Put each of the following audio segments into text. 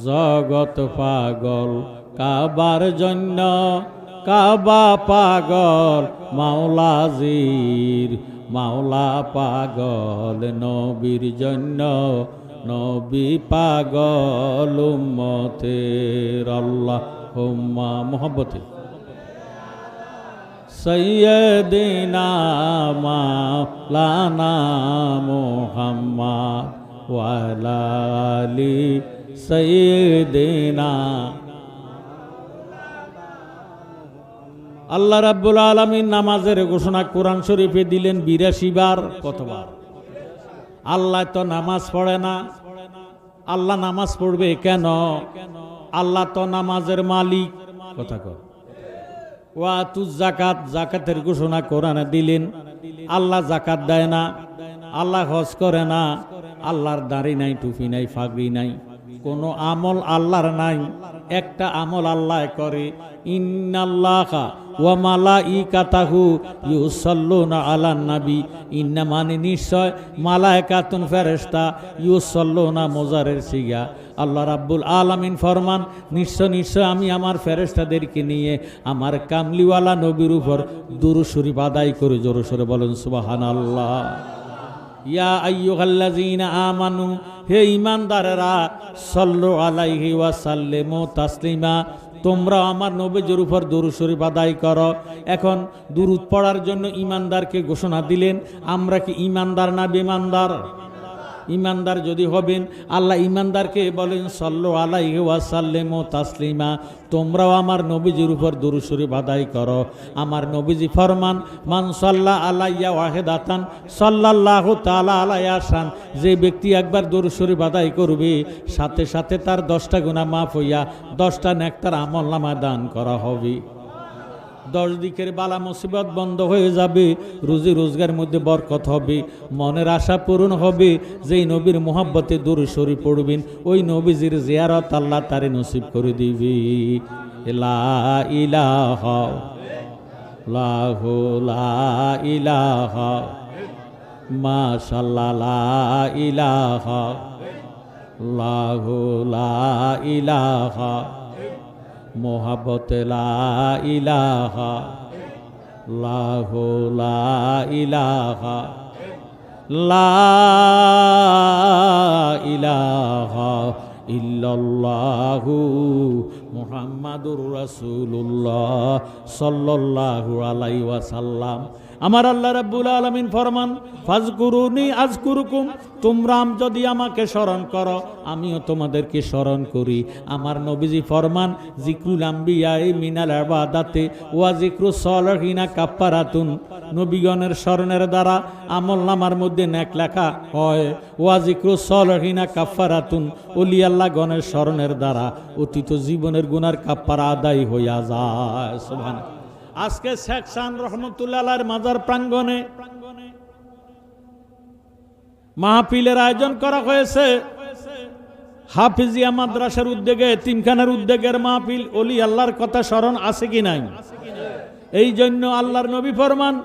জগৎ পাগল কাবার জন্য, কাবা পাগল মাওলাজির, মাওলা পাগল নবীর জন্য, নবী পাগল উম্মতের। আল্লাহুম্মা মুহাব্বতে সাইয়্যিদিনা মাওলানা মুহাম্মদ ওয়া আলা আলি সাইয়্যিদিনা। আল্লাহ রাব্বুল আলামিন নামাজের ঘোষণা কোরআন শরীফে দিলেন 82 বার। কতবার? আল্লাহ তো নামাজ পড়ে না, আল্লাহ নামাজ পড়বে কেন? আল্লাহ তো নামাজের মালিক। কথা কর। ওয়াতুজ যাকাত, যাকাতের ঘোষণা কোরআনে দিলেন। আল্লাহ যাকাত দেয় না, আল্লাহ হজ করে না, আল্লাহর দাড়ি নাই, টুপি নাই, ফাগড়ি নাই, কোনো আমল আল্লাহর নাই। একটা আমল আল্লাহ করে, ইন্নাল্লাহা ওয়া মালাইকাতাহু ইউসাল্লুনা আলান নবী। ইন্না মানে নিশ্চয়, মালায়েকাতুন ফেরেশতা, ইউসাল্লুনা মুজারের সিগা। আল্লাহ রাব্বুল আলামিন ফরমান, নিশ্চয় নিশ্চয় আমি আমার ফেরেশতাদেরকে নিয়ে আমার কামলিওয়ালা নবীর উপর দুরূদ শরীফ আদায় করে। জোরে সোরে বলেন সুবহানাল্লাহ। ইয়া আইয়ুহাল্লাযীনা আমানু, হে ঈমানদারেরা, সাল্লু আলাইহি ওয়া সাল্লিমু তাসলিমা, তোমরা আমার নবীর উপর দুরূদ শরীফ আদায় করো। এখন দুরূদ পড়ার জন্য ঈমানদারকে ঘোষণা দিলেন। আমরা কি ঈমানদার না বেঈমানদার? ঈমানদার যদি হবেন, আল্লাহ ঈমানদারকে বলেন সাল্লু আলাইহি ওয়া সাল্লিমু তাসলিমা, তোমরাও আমার নবীজির উপর দুরূদ শরীফ আদায় করো। আমার নবীজি ফরমান, মান সাল্লা আলাইয়া ওয়াহিদাতান সাল্লাল্লাহু তাআলা আলাইহি আশান, যে ব্যক্তি একবার দুরূদ শরীফ আদায় করবে, সাথে সাথে তার 10টা গুনাহ মাফ হইয়া 10টা নেক তার আমলনামায় দান করা হবে। 10 দিকের বালা মুসিবত বন্ধ হয়ে যাবে, রুজি রোজগার মধ্যে বরকত হবে, মনের আশা পূরণ হবে। যেই নবীর মোহাব্বতে দুরূদ শরীফ পড়বেন, ওই নবীজির জিয়ারত আল্লাহ তারে নসিব করে দিবে। লা ইলাহা লাহু লা ইলাহা মাশাআল্লাহ, লা ইলাহা লাহু লা ইলাহা মোহাব্বতে লা ইলাহা লাহু লা ইলাহা লা ইলাহা ইল্লাল্লাহু মুহাম্মাদুর রাসূলুল্লাহ সাল্লাল্লাহু আলাইহি ওয়াসাল্লাম। আমার আল্লাহ রাব্বুল আলামিন ফরমান, ফাজকুরুনি আযকুরুকুম, তোমরা যদি আমাকে স্মরণ করো, আমিও তোমাদেরকে স্মরণ করি। আমার নবীজি ফরমান, জিক্রুল আম্বিয়া মিনাল ইবাদাতে ওয়া জিক্রুস সালিহিনা কাফারাতুন, নবীগণের স্মরণের দ্বারা আমলনামার মধ্যে নেক লেখা হয়। ওয়া জিক্রুস সালিহিনা কাফারাতুন, ওলি আল্লাহ গণের স্মরণের দ্বারা অতীত জীবনের গুনার কাফারা আদায় হইয়া যায়। সুবহানাল্লাহ। আজকে শেখ শান রহমতুল্লাহ আলাইহির মাজার প্রাঙ্গণে মাহফিলের আয়োজন করা হয়েছে। হাফিজিয়া মাদ্রাসার উদ্যোগে, এতিমখানার উদ্যোগের মাহফিল। ওলি আল্লাহর কথা স্মরণ আছে কি নাই? এই জন্য আল্লাহর নবী ফরমান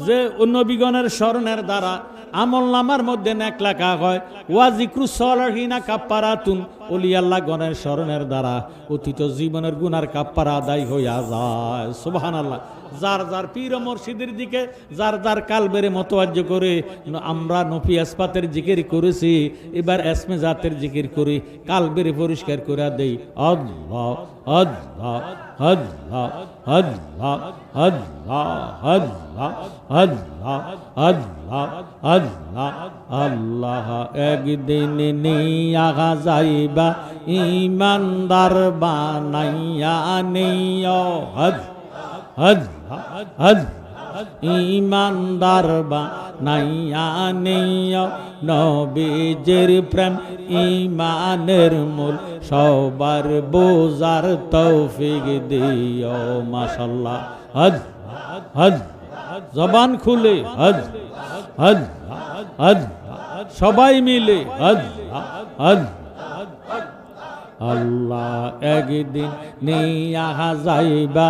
যে নবীগণের স্মরণের দ্বারা আমলনামার মধ্যে নেক লেখা হয়। ওয়া জিক্রুস সালিহিনা কাফারাতুন, ওলি আল্লাহ গণের স্মরণের দ্বারা অতীত জীবনের গুনার কাফারা আদায় হইয়া যায়। সুবহানাল্লাহ। যার যার পীর মুর্শিদের দিকে যার যার কালবেরে মতওয়াজ্জ করে আমরা নফি আসপাতের জিকির করেছি, এবার এসমে জাতের জিকির করি, কালবেরে পরিষ্কার করে দেই। আল্লাহ আল্লাহ আল্লাহ আল্লাহ আল্লাহ আল্লাহ আল্লাহ আল্লাহ আল্লাহ আল্লাহ। একদিন নিয়া যাইবা ঈমানদার বানাইয়া নিও, হজ হজ হজ ঈমানদার বানাইয়া নিও, নবীজির প্রেম ঈমানের মূল, সবার বোঝার তৌফিক দিও। মাশাআল্লাহ। হজ হজ, জবান খুলে হজ হজ হজ, সবাই মিলে হজ হজ। আল্লাহ একদিন নিয়া যাইবা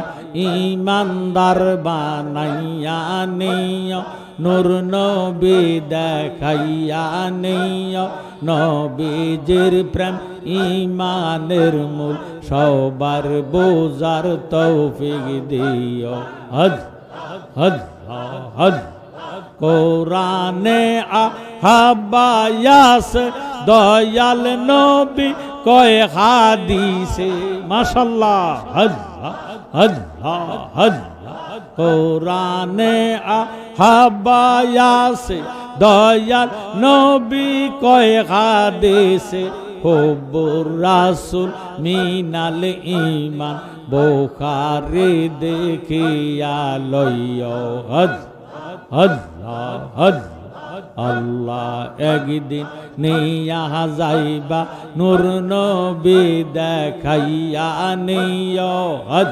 ঈমানদার বানাইয়া নিও, নূর নবী দেখাইয়া নিও, নবীজির প্রেম ঈমানের মূল সবার বোঝার তৌফিক দিও হজ হজ হজ কোরআনে আহাবায়াস দয়াল নবী কয় হাদিসে মাশাআল্লাহ হজ হজ হজ কোরআনে আহাবায়াস দয়াল নবী কয় হাদিসে হুব্বুর রাসূল মিনাল ঈমান বুখারী দেখিয়া লইও হজ হজ হজ আল্লাহ একদিন নিয়া যাইবা নূর নবী দেখাইয়া নিও হজ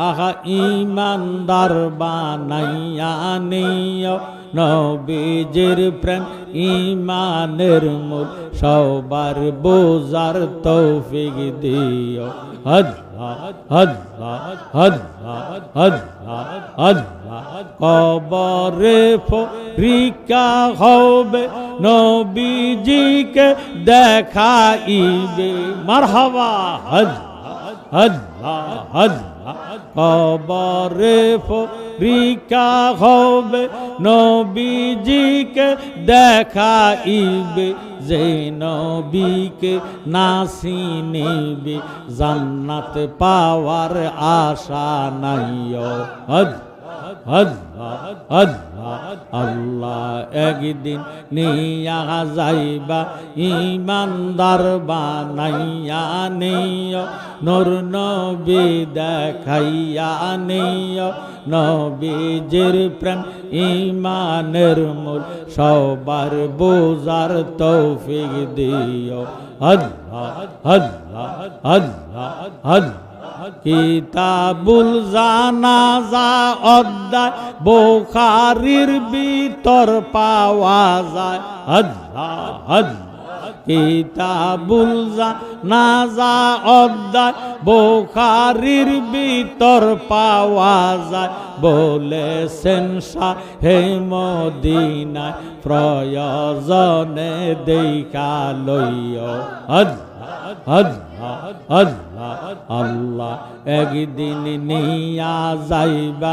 আহা ঈমানদার বানাইয়া নিও নবীজির প্রেম ঈমানের মূল সবার বোঝার তৌফিক দিও হজ হজ হজ হজ হজ কবরে পরীক্ষা হবে নবীজিকে দেখাইবে মারহাবা হজ হজ হজ কবরে পরীক্ষা হবে নবীজিকে দেখাইবে যে নবীকে না চিনিবে জান্নাত পাওয়ার আশা নাই হজ হজ হজ আল্লাহ একদিন নিয়া যাইবা ঈমানদার বানাইয়া নিও নূর নবী দেখাইয়া নিও নবীজির প্রেম ঈমানের মূল সবার বোঝার তৌফিক দিও হজ হজ হজ হজ কিতাবুল জানাজা অধ্যায় বুখারীর ভিতর পাওয়া যায় হজ হজ কিতাবুল জানাজা অধ্যায় বুখারীর ভিতর পাওয়া যায় বলেছেন শাহে মদিনায় প্রয়োজনে দেখা লইও হজ হজ হজ আল্লাহ একদিন নিয়া যাইবা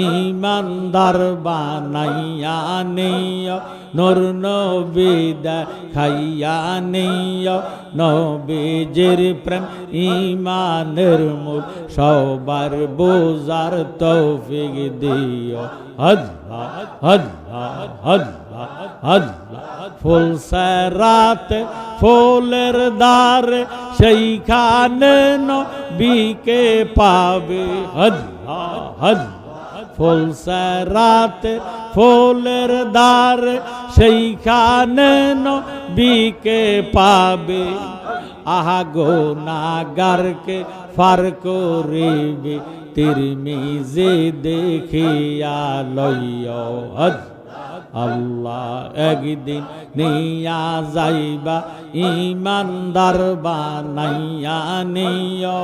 ঈমানদার বানাইয়া নিও নূর নবী দেখাইয়া নিও নবীজির প্রেম ঈমানের মূল সবার বোঝার তৌফিক দিও হজ হজ হজ হজ ফুল সেরাত ফুলের দ্বারে সেইখানে নবীকে পাবে হজ হজ ফুল সেরাত ফুলের দ্বারে সেইখানে নবীকে পাবে আহা গুনাহগারকে পার করিবে তিরমিজি দেখিয়া লইও হজ আল্লাহ একদিন নিয়া যাইবা ঈমানদার বানাইয়া নিও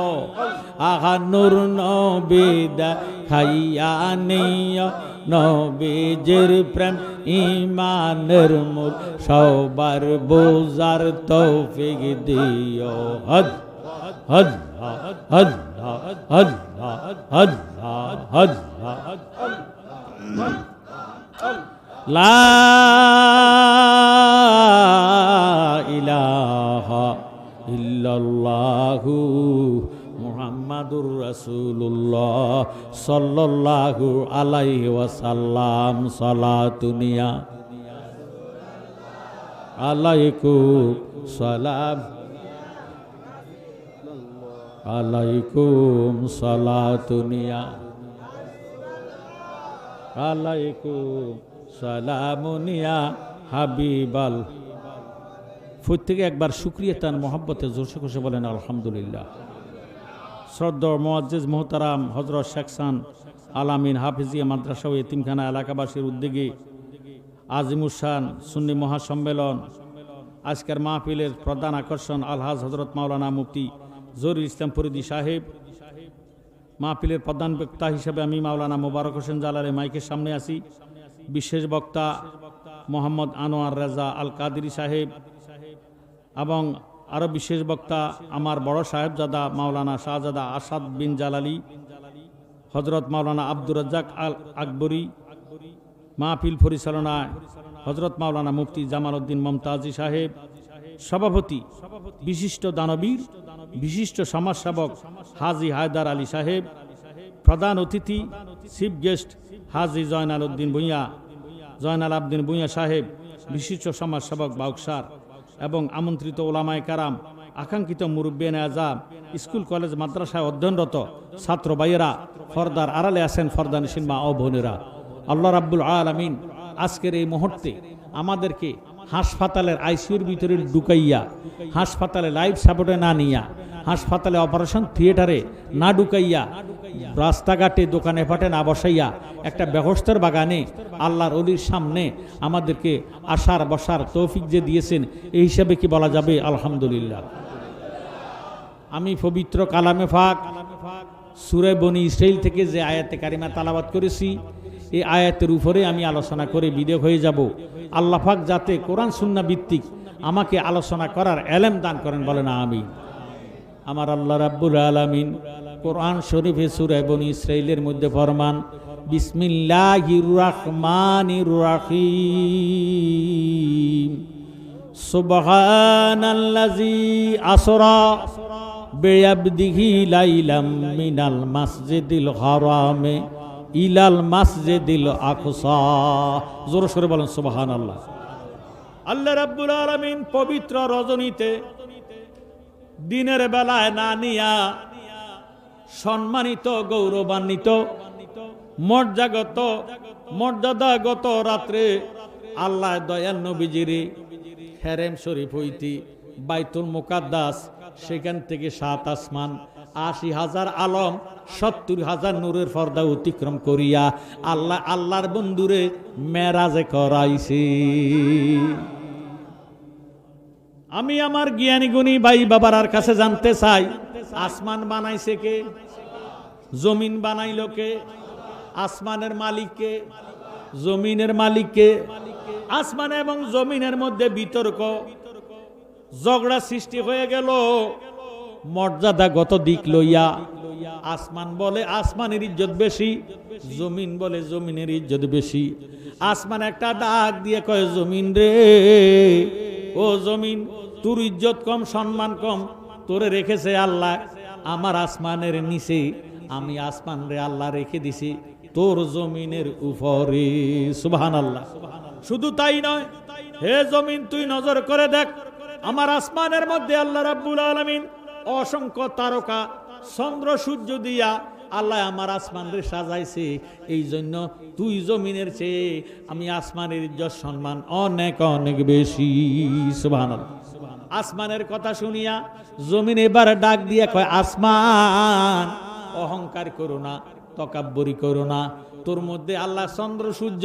আহা নূর নবী দেখাইয়া নিও নবীজির প্রেম ঈমানের মূল সবার বোঝার তৌফিক দিও হজ হজ হজ হজ হজ হজ লা ইলাহা ইল্লাল্লাহু মুহাম্মাদুর রাসূলুল্লাহ সাল্লাল্লাহু আলাইহি ওয়াসাল্লাম সালাতুনিয়া আলাইকুম সালাম আলাইকুম সালাতুনিয়া আলাইকুম সালামুনিয়া হাবিবাল প্রত্যেকে একবার শুকরিয়া তান মোহাব্বতে জোরসে খুশি বলেন আলহামদুলিল্লাহ। শ্রদ্ধা মুআজ্জিজ মোহতারাম হযরত শেখ সান আলামিন হাফিজিয়া মাদ্রাসা ও এতিমখানা এলাকাবাসীর উদ্যোগে আজিমুসান সুন্নি মহাসম্মেলন আজকের মাহফিলের প্রধান আকর্ষণ আলহাজ হযরত মাওলানা মুফতি জহুরুল ইসলাম ফরিদী সাহেব। মাহফিলের প্রধান বক্তা হিসেবে আমি মাওলানা মোবারক হোসেন জালালি মাইকের সামনে আছি। বিশেষ বক্তা মোহাম্মদ আনোয়ার রাজা আল কাদেরী সাহেব, এবং আরও বিশেষ বক্তা আমার বড় সাহেবজাদা মাওলানা শাহজাদা আসাদ বিন জালালি, হজরত মাওলানা আব্দুর রাজ্জাক আল আকবরী, মাহফিল পরিচালনায় হজরত মাওলানা মুফতি জামাল উদ্দিন মমতাজি সাহেব, সভাপতি বিশিষ্ট দানবীর বিশিষ্ট সমাজসেবক হাজি হায়দার আলী সাহেব, প্রধান অতিথি চিফ গেস্ট হাজি জয়নাল আবদিন ভূঁইয়া সাহেব, বিশিষ্ট সমাজসেবক বাউকসার এবং আমন্ত্রিত ওলামায়ে কারাম, আকাঙ্ক্ষিত মুরব্বিয়ান আযাম, স্কুল কলেজ মাদ্রাসায় অধ্যয়নরত ছাত্র ভাইয়েরা, ফর্দার আড়ালে আছেন ফর্দানিসীন মা ও বোনেরা, আল্লাহ রাব্বুল আলামিন আজকের এই মুহূর্তে আমাদেরকে হাসপাতালের আইসিইউর ভিতরে ঢুকাইয়া, হাসপাতালে লাইফ সাপোর্টে না নিয়া, হাসপাতালে অপারেশন থিয়েটারে না ঢুকাইয়া, রাস্তাঘাটে দোকানে পাটে না বসাইয়া একটা ব্যবস্থার বাগানে আল্লাহর অলির সামনে আমাদেরকে আসার বসার তৌফিক যে দিয়েছেন, এই হিসাবে কি বলা যাবে আলহামদুলিল্লাহ। আমি পবিত্র কালামে পাক সূরা বনী ইসরাইল থেকে যে আয়াতে কারিমা তালাবাত করেছি, এই আয়াতের উপরে আমি আলোচনা করে বিদেয় হয়ে যাব। আল্লাহ পাক যাতে কোরআন সুন্নাহ ভিত্তিক আমাকে আলোচনা করার এলেম দান করেন, বলেন আমিন। আমার আল্লাহ রাব্বুল আলামিন কোরআন শরীফে সূরা বনী ইসরাইলের মধ্যে ফরমান, বিসমিল্লাহির রাহমানির রাহিম, সুবহানাল্লাযী আসরা বিআবদিহি লাইলাম মিনাল মাসজিদিল হারামে ইলাল মাসজিদিল আকসা। জোরে সোরে বলেন সুবহানাল্লাহ। আল্লাহ রাব্বুল আলামিন পবিত্র রজনীতে দিনের বেলায় না নিয়া সম্মানিত গৌরবান্বিত মর্যাদাগত রাত্রে আল্লাহ দয়াল নবীজিরে হেরেম শরীফ হইতি বাইতুল মুকাদ্দাস, সেখান থেকে 7 আসমান 80,000 আলম 70,000 নূরের পর্দা অতিক্রম করিয়া আল্লাহর বন্ধুরে মেরাজে করাইছে। আমি আমার জ্ঞানী গুণী ভাই বাবার কাছে জানতে চাই, আসমান বানাইছে কে? জমিন বানাইল কে? আসমানের মালিক কে? জমিনের মালিক কে? আসমান এবং জমিনের মধ্যে বিতর্ক ঝগড়া সৃষ্টি হয়ে গেল মর্যাদাগত দিক লইয়া। আসমান বলে আসমানের ইজ্জত বেশি, জমিন বলে জমিনের ইজ্জত বেশি। আসমান একটা ডাক দিয়ে কয়, জমিন রে, ও জমিন, তোর ইজ্জত কম, সম্মান কম, তোরে রেখেছে আল্লাহ আমার আসমানের নিচে, আমি আসমান রে আল্লাহ রেখে দিছি তোর জমিনের উপরে। সুবহানাল্লাহ। শুধু তাই নয়, হে জমিন তুই নজর করে দেখ, আমার আসমানের মধ্যে আল্লাহ রাব্বুল আলামিন অসংখ্য তারকা চন্দ্র সূর্য দিয়া আল্লাহ আমার আসমান রে সাজাইছে। এই জন্য তুই জমিনের চেয়ে আমি আসমানের ইজ্জত সম্মান অনেক অনেক বেশি। সুবহানাল্লাহ। আসমানের কথা শুনিয়া জমিন এবার ডাক দিয়া কয়, আসমান অহংকার করো না, তকাব্বুরি করো না, তোর মধ্যে আল্লাহ চন্দ্র সূর্য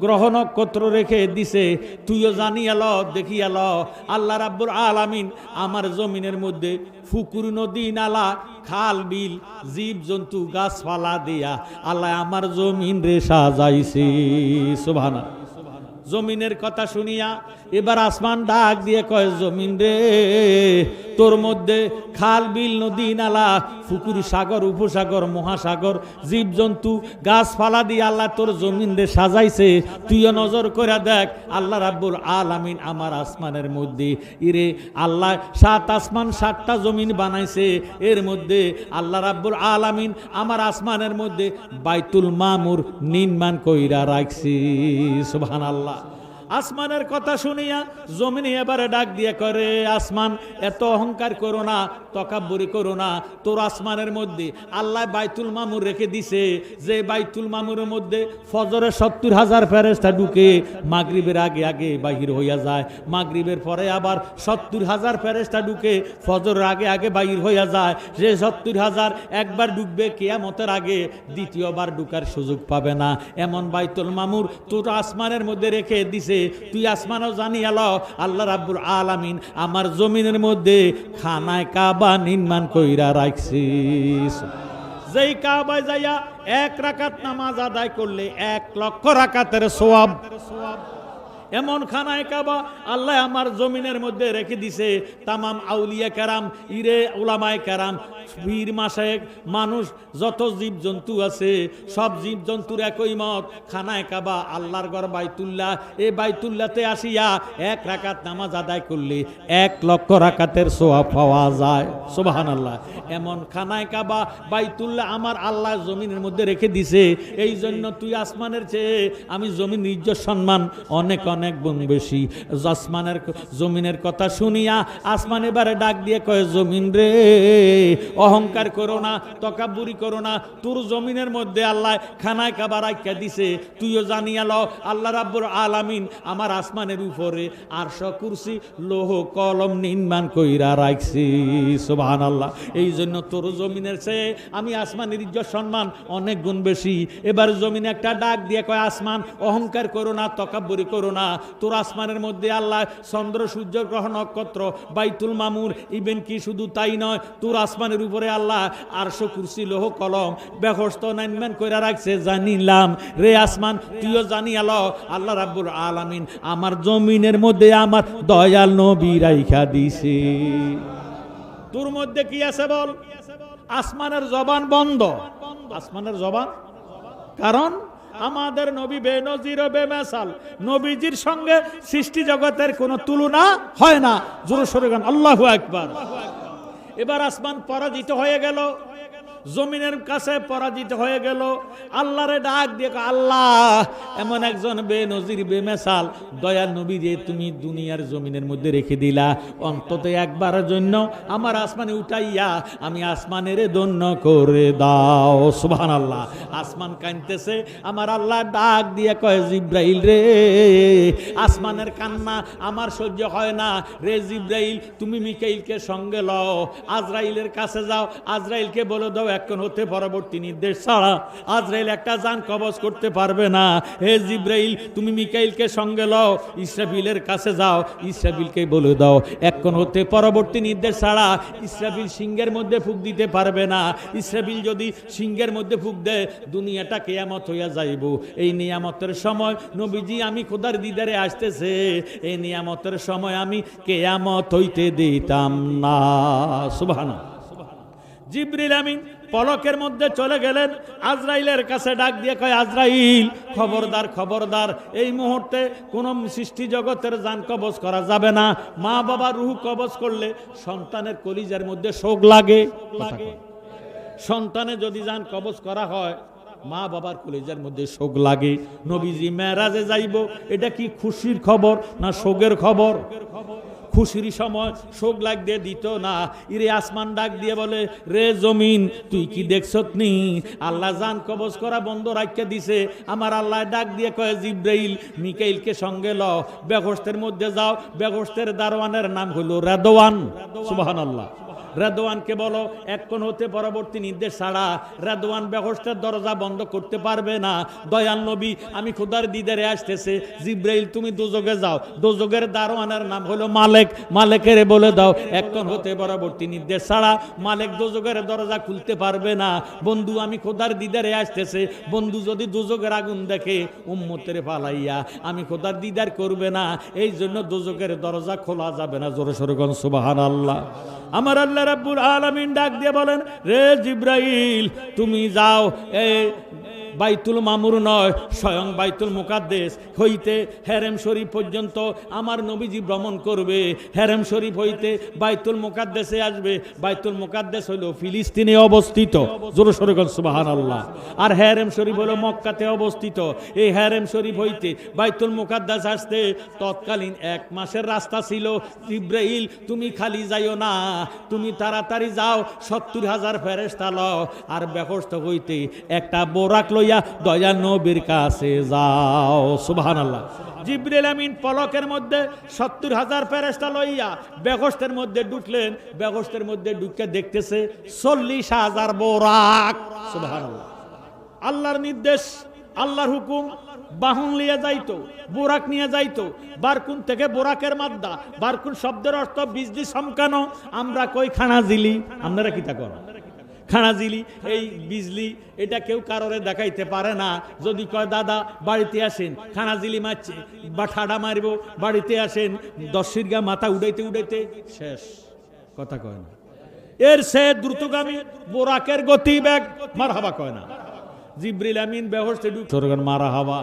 গ্রহ নক্ষত্র রেখে দিছে, তুইও জানিয়া ল, দেখিয়া ল। আল্লাহ রাব্বুল আলামিন আমার জমিনের মধ্যে পুকুর নদী নালা খাল বিল জীব জন্তু গাছপালা দিয়া আল্লাহ আমার জমিন রে সাজাইছে। সুবহানাল্লাহ। জমিনের কথা শুনিয়া এবার আসমান ডাক দিয়ে কয়, জমিন রে, তোর মধ্যে খাল বিল নদী নালা পুকুর সাগর উপসাগর মহাসাগর জীবজন্তু গাছপালা দিয়ে আল্লাহ তোর জমিন রে সাজাইছে, তুইও নজর করে দেখ। আল্লাহ রাব্বুল আলামিন আমার আসমানের মধ্যে ইরে আল্লাহ 7 আসমান 7টা জমিন বানাইছে, এর মধ্যে আল্লাহ রাব্বুল আলামিন আমার আসমানের মধ্যে বাইতুল মামুর নির্মাণ কইরা রাখছি। সুবহানাল্লাহ। আসমানের কথা শুনিয়া জমিনে এবারে ডাক দিয়ে করে, আসমান এত অহংকার করো না, তকাব্বুরি করো না, তোর আসমানের মধ্যে আল্লাহ বাইতুল মামুর রেখে দিছে, যে বাইতুল মামুরের মধ্যে ফজরে 70,000 ফেরেশতা ঢুকে, মাগরিবের আগে আগে বাহির হইয়া যায়, মাগরিবের পরে আবার 70,000 ফেরেশতা ঢুকে, ফজরের আগে আগে বাহির হইয়া যায়। যে 70,000 একবার ঢুকবে কিয়ামতের আগে, দ্বিতীয়বার ঢুকার সুযোগ পাবে না, এমন বাইতুল মামুর তোর আসমানের মধ্যে রেখে দিছে। তুই আসমানও জানিয়া ল, আল্লাহ রাব্বুল আলামিন আমার জমিনের মধ্যে খানায় কাবা নির্মাণ কইরা রাখছিস। যেই কাবায় যাইয়া 1 রাকাত নামাজ আদায় করলে 1 লক্ষ রাকাতের সওয়াব, এমন খানায় কাবা আল্লাহ আমার জমিনের মধ্যে রেখে দিছে। তামাম আউলিয়া কেরাম, ইরে উলামায়ে কেরাম, পীর মাশায়েখ, মানুষ, যত জীব জন্তু আছে সব জীব জন্তুর একই মত, খানায় কাবা আল্লাহর ঘর বাইতুল্লাহ। এই বাইতুল্লাহতে আসিয়া 1 রাকাত নামাজ আদায় করলে 1 লক্ষ রাকাতের সওয়াব পাওয়া যায়। সুবহানাল্লাহ। এমন খানায় কাবা বাইতুল্লাহ আমার আল্লাহ জমিনের মধ্যে রেখে দিছে। এই জন্য তুই আসমানের চেয়ে আমি জমিন ইজ্জত সম্মান অনেক অনেক গুণ বেশি। আসমানের জমিনের কথা শুনিয়া আসমান এবারে ডাক দিয়ে কয়, জমিন রে অহংকার করো না, তকাব্বুরি করো না। তোর জমিনের মধ্যে আল্লাহ খানায় কাবা রাখিয়া দিছে, তুইও জানিয়া ল আল্লাহ রাব্বুল আলামিন আমার আসমানের উপরে আরশ কুরসি লৌহ কলম নির্মাণ কইরা রাখছি। সুবহানাল্লাহ। এই জন্য তোর জমিনের চেয়ে আমি আসমানের ইজ্জত সম্মান অনেক গুণ বেশি। এবার জমিনে একটা ডাক দিয়ে কয়, আসমান অহংকার করো না, তকাব্বুরি করো না। তোর আসমানের মধ্যে আল্লাহ চন্দ্র সূর্য গ্রহ নক্ষত্র বাইতুল মামুর, ইভেন কি শুধু তাই নয়, তোর আসমানের উপরে আল্লাহ আরশ কুরসি লৌহ কলম বেহস্ত নির্মাণ কইরা রাখছে। জানিলাম রে আসমান, তুইও জানিয়া ল আল্লাহ রাব্বুল আলামিন আমার জমিনের মধ্যে আমার দয়াল নবী রাইখা দিছে। তোর মধ্যে কি আছে বল? আসমানের জবান বন্ধ, আসমানের জবান। কারণ আমাদের নবী বেনজির ও বেমেসাল, নবীজির সঙ্গে সৃষ্টি জগতের কোনো তুলনা হয় না। জোরে সোরে গান আল্লাহু আকবার। এবার আসমান পরাজিত হয়ে গেল, জমিনের কাছে পরাজিত হয়ে গেল। আল্লাহরে ডাক দিয়ে, আল্লাহ এমন একজন বেনজির বেমেসাল দয়াল নবী যে তুমি দুনিয়ার জমিনের মধ্যে রেখে দিলা, অন্তত একবারের জন্য আমার আসমানে উঠাইয়া আমি আসমানের ধন্য করে দাও। সুবহানাল্লাহ। আসমান কাঁদতেছে, আমার আল্লাহ ডাক দিয়ে কয়, জিব্রাইল রে আসমানের কান্না আমার সহ্য হয় না রে জিব্রাইল, তুমি মিকাইলকে সঙ্গে লও, আজরাইলের কাছে যাও, আজরাইলকে বলে দাও এখন হতে পরবর্তী নির্দেশ ছাড়া আজরাইল একটা জান কবজ করতে পারবে না। হে জিব্রাইল তুমি মিকাইলকে সঙ্গে লও, ইসরাফিলের কাছে যাও, ইসরাফিলকে বলে দাও এখন হতে পরবর্তী নির্দেশ ছাড়া ইসরাফিল সিংহের মধ্যে ফুঁক দিতে পারবে না। ইসরাফিল যদি সিংহের মধ্যে ফুঁক দেয় দুনিয়াটা কিয়ামত হইয়া যাইব। এই নিয়ামতের সময় নবীজি আমি খোদার দিদারে আসতেছে, এই নিয়ামতের সময় আমি কিয়ামত হইতে দিতাম না। সুবহানাল্লাহ। জিবরিল আমিন পলকের মধ্যে চলে গেলেন, আজরাইলের কাছে ডাক দিয়ে কয়, আজরাইল খবরদার খবরদার, এই মুহূর্তে কোন সৃষ্টি জগতের জান কবজ করা যাবে না। মা বাবার রূহ কবজ করলে সন্তানের কলিজার মধ্যে শোক লাগে। সন্তানে যদি জান কবজ করা হয় মা বাবার কলিজার মধ্যে শোক লাগে। নবীজি মেরাজে যাইব, এটা কি খুশির খবর না শোকের খবর? খুশির সময় শোক লাগ দিয়ে দিত না। ইরে আসমান ডাক দিয়ে বলে, রে জমিন তুই কি দেখছত নি? আল্লাহ জান কবজ করা বন্ধ রাখিয়া দিছে। আমার আল্লাহ ডাক দিয়ে কয়, জিব্রাইল মিকাইলকে সঙ্গে লও, বেহেশতের মধ্যে যাও। বেহেশতের দারোয়ানের নাম হলো রেদওয়ান। সুবহানাল্লাহ। রেদওয়ানকে বলো এখন হতে পরবর্তী নির্দেশ ছাড়া রেদওয়ান বেহেশতের দরজা বন্ধ করতে পারবে না। দয়াল নবী আমি খোদার দিদারে আসতেছে, জিব্রাইল তুমি দোজগে যাও। দোজগের দারোয়ানের নাম হলো মালেক, মালেকের বলে দাও এখন হতে পরবর্তী নির্দেশ ছাড়া মালেক দোজগের দরজা খুলতে পারবে না। বন্ধু আমি খোদার দিদারে আসতেছে, বন্ধু যদি দোজগের আগুন দেখে উম্মতের পালাইয়া আমি খোদার দিদার করবে না, এই জন্য দোজগের দরজা খোলা যাবে না। জোরে সোরে কোন সুবহানাল্লাহ। আমার আল্লাহ রাব্বুল আলামিন ডাক দিয়ে বলেন, রে জিব্রাইল তুমি যাও, এই বাইতুল মামুর নয় স্বয়ং বাইতুল মুকাদ্দেস হইতে হেরেম শরীফ পর্যন্ত আমার নবীজি ভ্রমণ করবে। হেরেম শরীফ হইতে বাইতুল মুকাদ্দেসে আসবে। বাইতুল মুকাদ্দেস হলো ফিলিস্তিনে অবস্থিত। জোরে সোরে বলেন সুবহানাল্লাহ। আর হেরেম শরীফ হলো মক্কাতে অবস্থিত। এই হেরেম শরীফ হইতে বাইতুল মুকাদ্দাস আসতে তৎকালীন 1 মাসের রাস্তা ছিল। জিব্রাইল তুমি খালি যাইও না, তুমি তাড়াতাড়ি যাও, 70,000 ফেরেশতা লও, আর বেহেশত হইতে একটা বোরাক লইয়া দয়াল নবীর কাছে যাও। সুবহানাল্লাহ। জিবরিল আমিন পলকের মধ্যে 70,000 ফেরেশতা লইয়া বেহেশতের মধ্যে ঢুকলেন। বেহেশতের মধ্যে ঢুকে দেখতেছে 40,000 বোরাক। সুবহানাল্লাহ। আল্লাহর নির্দেশ, আল্লাহর হুকুম, বাহন নিয়ে যাইতো, বোরাক নিয়ে যাইতো। বারকুন থেকে বোরাকের মাদ্দা, বারকুন শব্দের অর্থ বিজলি সমকানো। আমরা কই খানা জিলি, আপনারা কি তা করেন? খানাজিলি এই বিজলি এটা কেউ কারোরে দেখাইতে পারে না। যদি কয় দাদা বাড়িতে আসেন, খানাজিলি মারছে বা ঠাডা মারব, বাড়িতে আসেন, 10 শিরগা মাথা উড়াইতে উড়াইতে শেষ। কথা কয় না। এর সে দ্রুতগামী বোরাকের গতি বেগ মারহাবা কয় না। জিবরিল আমিন বেহেশতে ঢুকলেন, মারহাবা।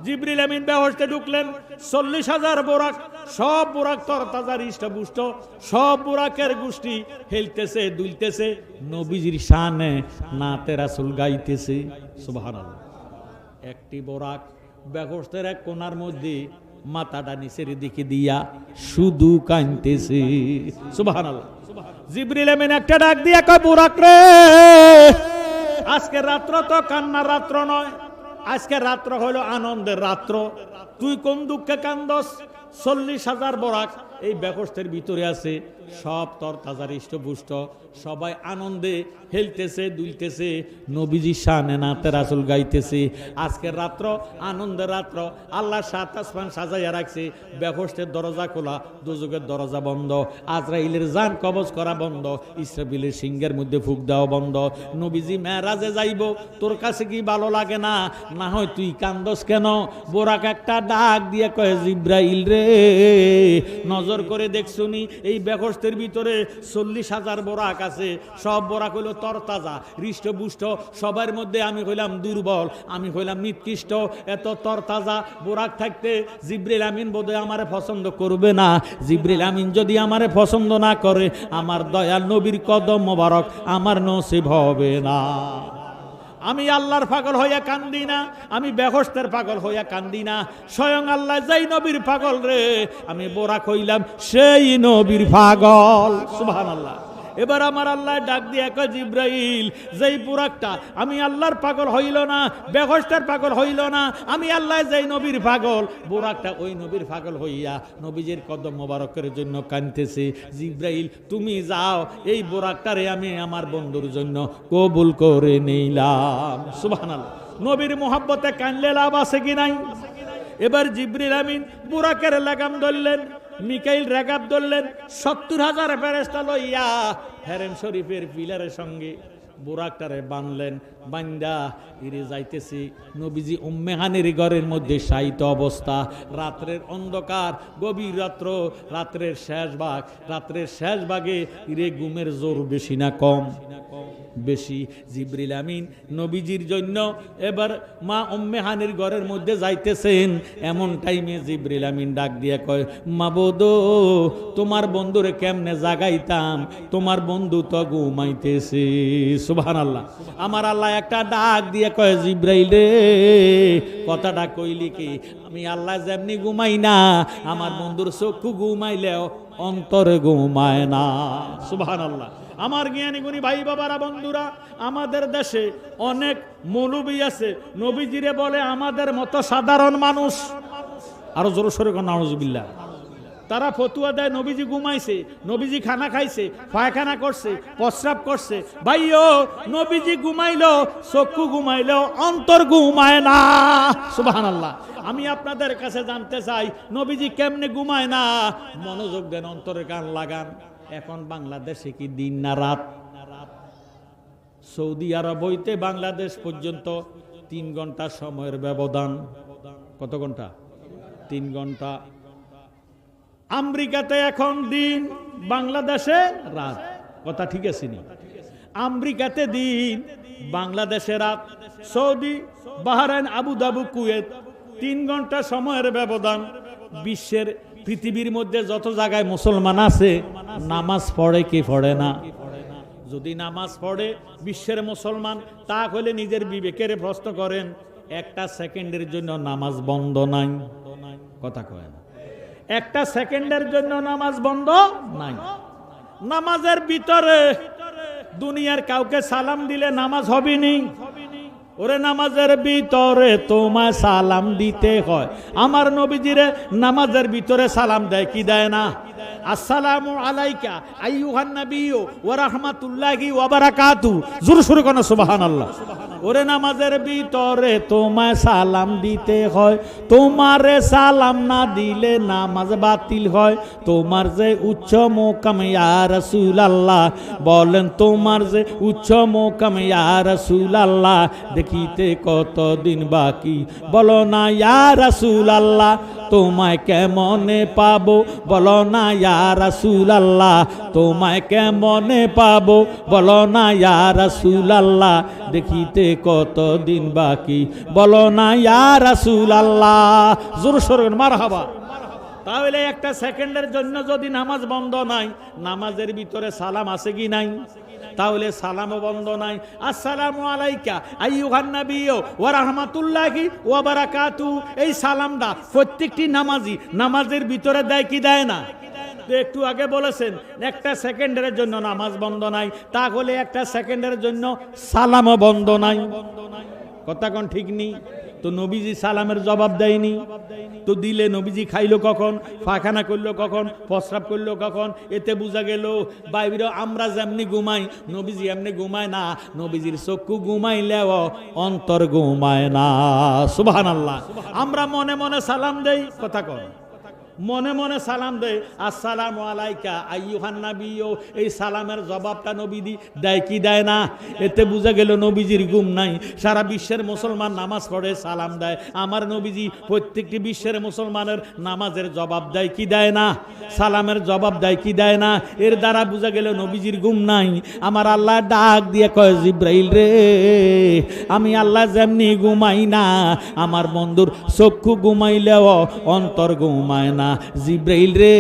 জিবরিল আমিন বেহেশতে ঢুকলেন, 40,000 বোরাক, সব বোরাক তরতাজা হৃষ্টপুষ্ট, সব বোরাকের গোষ্ঠী হেলতেছে দুলতেছে, নবীজির শানে নাতে রাসূল গাইতেছে সুবহানাল্লাহ। একটি বোরাক বেহেশতের এক কোণার মধ্যে মাথাটা নিচের দিকে দিয়া শুধু কাঁদতেছে সুবহানাল্লাহ। জিবরিল আমিন একটা ডাক দিয়া কয়, বোরাক রে, আজকে রাত্র তো কান্নার রাত্র নয়, আজকে রাত্র হলো আনন্দের রাত্র। তুই কোন দুঃখে কান্দস? 40,000 বোরাক এই বেহেশতের ভিতরে আছে, সব তরতাজা হৃষ্টপুষ্ট, সবাই আনন্দে হেলতেছে দুলতেছে, নবীজি শানে নাতে রাসূল গাইতেছে। আজকের রাত্র আনন্দের রাত্র, আল্লাহ 7 আসমান সাজাইয়া রাখছে। বেহেশতের দরজা খোলা, দোজখের দরজা বন্ধ, আজরাইলের জান কবজ করা বন্ধ, ইসরাফিলের সিংহের মধ্যে ফুক দেওয়া বন্ধ। নবীজি মেরাজে যাইব, তোর কাছে কি ভালো লাগে না? না হয় তুই কান্দস কেন? বোরাক একটা ডাক দিয়ে কয়, জিব্রাইল রে, নজর করে দেখছুনি এই বেহেশতের ভিতরে 40,000 বোরাক আছে, সব বোরাক হইল তরতাজা হৃষ্টপুষ্ট, সবার মধ্যে আমি হইলাম দুর্বল, আমি হইলাম নিকৃষ্ট। এত তরতাজা বোরাক থাকতে জিবরিল আমিন বোধহয় আমারে পছন্দ করবে না। জিবরিল আমিন যদি আমারে পছন্দ না করে, আমার দয়াল নবীর কদম মোবারক আমার নসিব হবে না। আমি আল্লাহর পাগল হইয়া কান্দি না, আমি বেহেশতের পাগল হইয়া কান্দি না, স্বয়ং আল্লাহ যেই নবীর পাগল রে, আমি বোরাক হইলাম সেই নবীর পাগল সুবহানাল্লাহ। এবার আমার আল্লাহ ডাক দিয়ে কয়, জিব্রাইল, যেই বোরাকটা আমি আল্লাহর পাগল হইল না, বেহেশতের পাগল হইল না, আমি আল্লাহ যেই নবীর পাগল, বোরাকটা ওই নবীর পাগল হইয়া নবীজির কদম মোবারকের জন্য কাঁদতেছে। জিব্রাইল, তুমি যাও, এই বোরাকটারে আমি আমার বন্ধুর জন্য কবুল করে নিলাম সুবহানাল্লাহ। নবীর মোহাব্বতে কানলে লাভ আছে কি নাই? এবার জিবরিল আমিন বোরাকের লাগাম ধরলেন, মিকাইল রেগাব ধরলেন, 70,000 ফেরেশতা লইয়া হেরেম শরীফের পিলারের সঙ্গে বোরাকটারে বানলেন। বান্দা ইরে যাইতেছি, নবীজি উম্মে হানির ঘরের মধ্যে শায়িত অবস্থা, রাত্রের অন্ধকার, গভীর রাত্র, রাত্রের শেষ ভাগ, রাত্রের শেষ ভাগে ইরে ঘুমের জোর বেশি না কম? বেশি। জিবরিল আমিন নবীজির জন্য এবার মা উম্মে হানির ঘরের মধ্যে যাইতেছেন। এমন টাইমে জিবরিল আমিন ডাক দিয়ে কয়, মাবুদ, তোমার বন্ধুরে কেমনে জাগাইতাম, তোমার বন্ধু তো ঘুমাইতেছে সুবহানাল্লাহ। আমার আল্লাহ একটা ডাক দিয়ে কয়, জিবরাইল রে, কথাটা কইলি কি? আমি আল্লাহ যেমনি ঘুমাই না, আমার বন্ধুর চক্ষু ঘুমাইলেও অন্তরে ঘুমায় না সুবহানাল্লাহ। আমার জ্ঞানী গুণী ভাই বাবারা, বন্ধুরা, আমাদের দেশে অনেক মৌলবী আছে, নবীজিরে বলে আমাদের মতো সাধারণ মানুষ। আরো জোর সরে কোন নাউজুবিল্লাহ। তারা ফতুয়া দেয় নবীজি ঘুমাইছে, নবীজি খানা খাইছে, পায়খানা করছে, প্রস্রাব করছে। ভাইও, নবীজি ঘুমাইলো, চক্ষু ঘুমাইলো, অন্তর ঘুমায় না সুবহানাল্লাহ। আমি আপনাদের কাছে জানতে চাই, নবীজি কেমনে ঘুমায় না? মনোযোগ দেন, অন্তরে কান লাগান। এখন বাংলাদেশে কি দিন না রাত? সৌদি আরব হইতে বাংলাদেশ পর্যন্ত 3 ঘন্টা সময়ের ব্যবধান। কত ঘন্টা? 3 ঘন্টা। আমেরিকাতে এখন দিন, বাংলাদেশে রাত। কথা ঠিক আছে নি? আমেরিকাতে দিন, বাংলাদেশে রাত। সৌদি, বাহরাইন, আবুধাবি, কুয়েত 3 ঘন্টা সময়ের ব্যবধান। বিশ্বের পৃথিবীর মধ্যে যত জায়গায় মুসলমান আছে, নামাজ পড়ে কি পড়ে না? যদি নামাজ পড়ে বিশ্বের মুসলমান, তাহলে নিজের বিবেকের প্রশ্ন করেন, একটা সেকেন্ডের জন্য নামাজ বন্ধ নাই? কথা কয় না? একটা সেকেন্ডের জন্য নামাজ বন্ধ নাই। নামাজের ভিতরে দুনিয়ার কাউকে সালাম দিলে নামাজ হবে নি? ওরে নামাজের ভিতরে তোমায় সালাম দিতে হয়। আমার নবীজিরে নামাজের ভিতরে সালাম দেয় কি দেয় না? আসসালামু আলাইকা আইয়ুহান নাবিয়্যু ওয়া রাহমাতুল্লাহি ওয়া বারাকাতুহু। জোরে সোরে কোন সুবহানাল্লাহ। ওরে নামাজের ভিতরে তোমায় সালাম দিতে হয়, তোমারে সালাম না দিলে নামাজ বাতিল হয়। তোমার যে উচ্চ মোকাম ইয়া রাসূলুল্লাহ, বলেন তোমার যে উচ্চ মোকাম ইয়া রাসূলুল্লাহ, দেখিতে কতদিন বাকি বলো না ইয়া রাসূলুল্লাহ, তোমায় কেমনে পাবো বলো না ইয়া রাসূলুল্লাহ, তোমায় কেমনে পাবো বলো না ইয়া রাসূলুল্লাহ, দেখিতে কতদিন বাকি বলো না ইয়া রাসূলুল্লাহ। জোর সোরে মারহাবা। তাহলে একটা সেকেন্ডের জন্য যদি নামাজ বন্ধ নাই, নামাজের ভিতরে সালাম আছে কি নাই? তাহলে সালামও বন্ধ নাই। আসসালামু আলাইকা আইয়ুহান নাবিয়্যু ওয়া রাহমাতুল্লাহি ওয়া বারাকাতুহু, এই সালামটা প্রত্যেকটি নামাজি নামাজের ভিতরে দেয় কি দেয় না? তো একটু আগে বলেছেন একটা সেকেন্ডের জন্য নামাজ বন্ধ নাই, তাহলে একটা সেকেন্ডের জন্য সালামও বন্ধ নাই। কথা কোন ঠিক নেই? তো নবীজি সালামের জবাব দেয়নি, তো দিলে নবীজি খাইলো কখন, পায়খানা করলো কখন, প্রস্রাব করলো কখন? এতে বোঝা গেল বাইরে আমরা যেমনি ঘুমাই নবীজি এমনি ঘুমায় না, নবীজির চক্ষু ঘুমাইলেও অন্তর ঘুমায় না। সুবহানাল্লাহ। আমরা মনে মনে সালাম দেই, কথা কন, মনে মনে সালাম দেয় আসসালামু আলাইকা আইয়ুহান নাবিয়্যু, এই সালামের জবাবটা নবীজি দেয় কি দেয় না? এতে বোঝা গেল নবীজির ঘুম নাই। সারা বিশ্বের মুসলমান নামাজ পড়ে সালাম দেয়, আমার নবীজি প্রত্যেকটি বিশ্বের মুসলমানের নামাজের জবাব দেয় কি দেয় না? সালামের জবাব দেয় কি দেয় না? এর দ্বারা বোঝা গেল নবীজির ঘুম নাই। আমার আল্লাহ ডাক দিয়ে কয় জিব্রাইল রে, আমি আল্লাহ যেমনি ঘুমাই না, আমার বন্ধুর চক্ষু ঘুমাইলেও অন্তর ঘুমায় না। জিব্রাইল রে,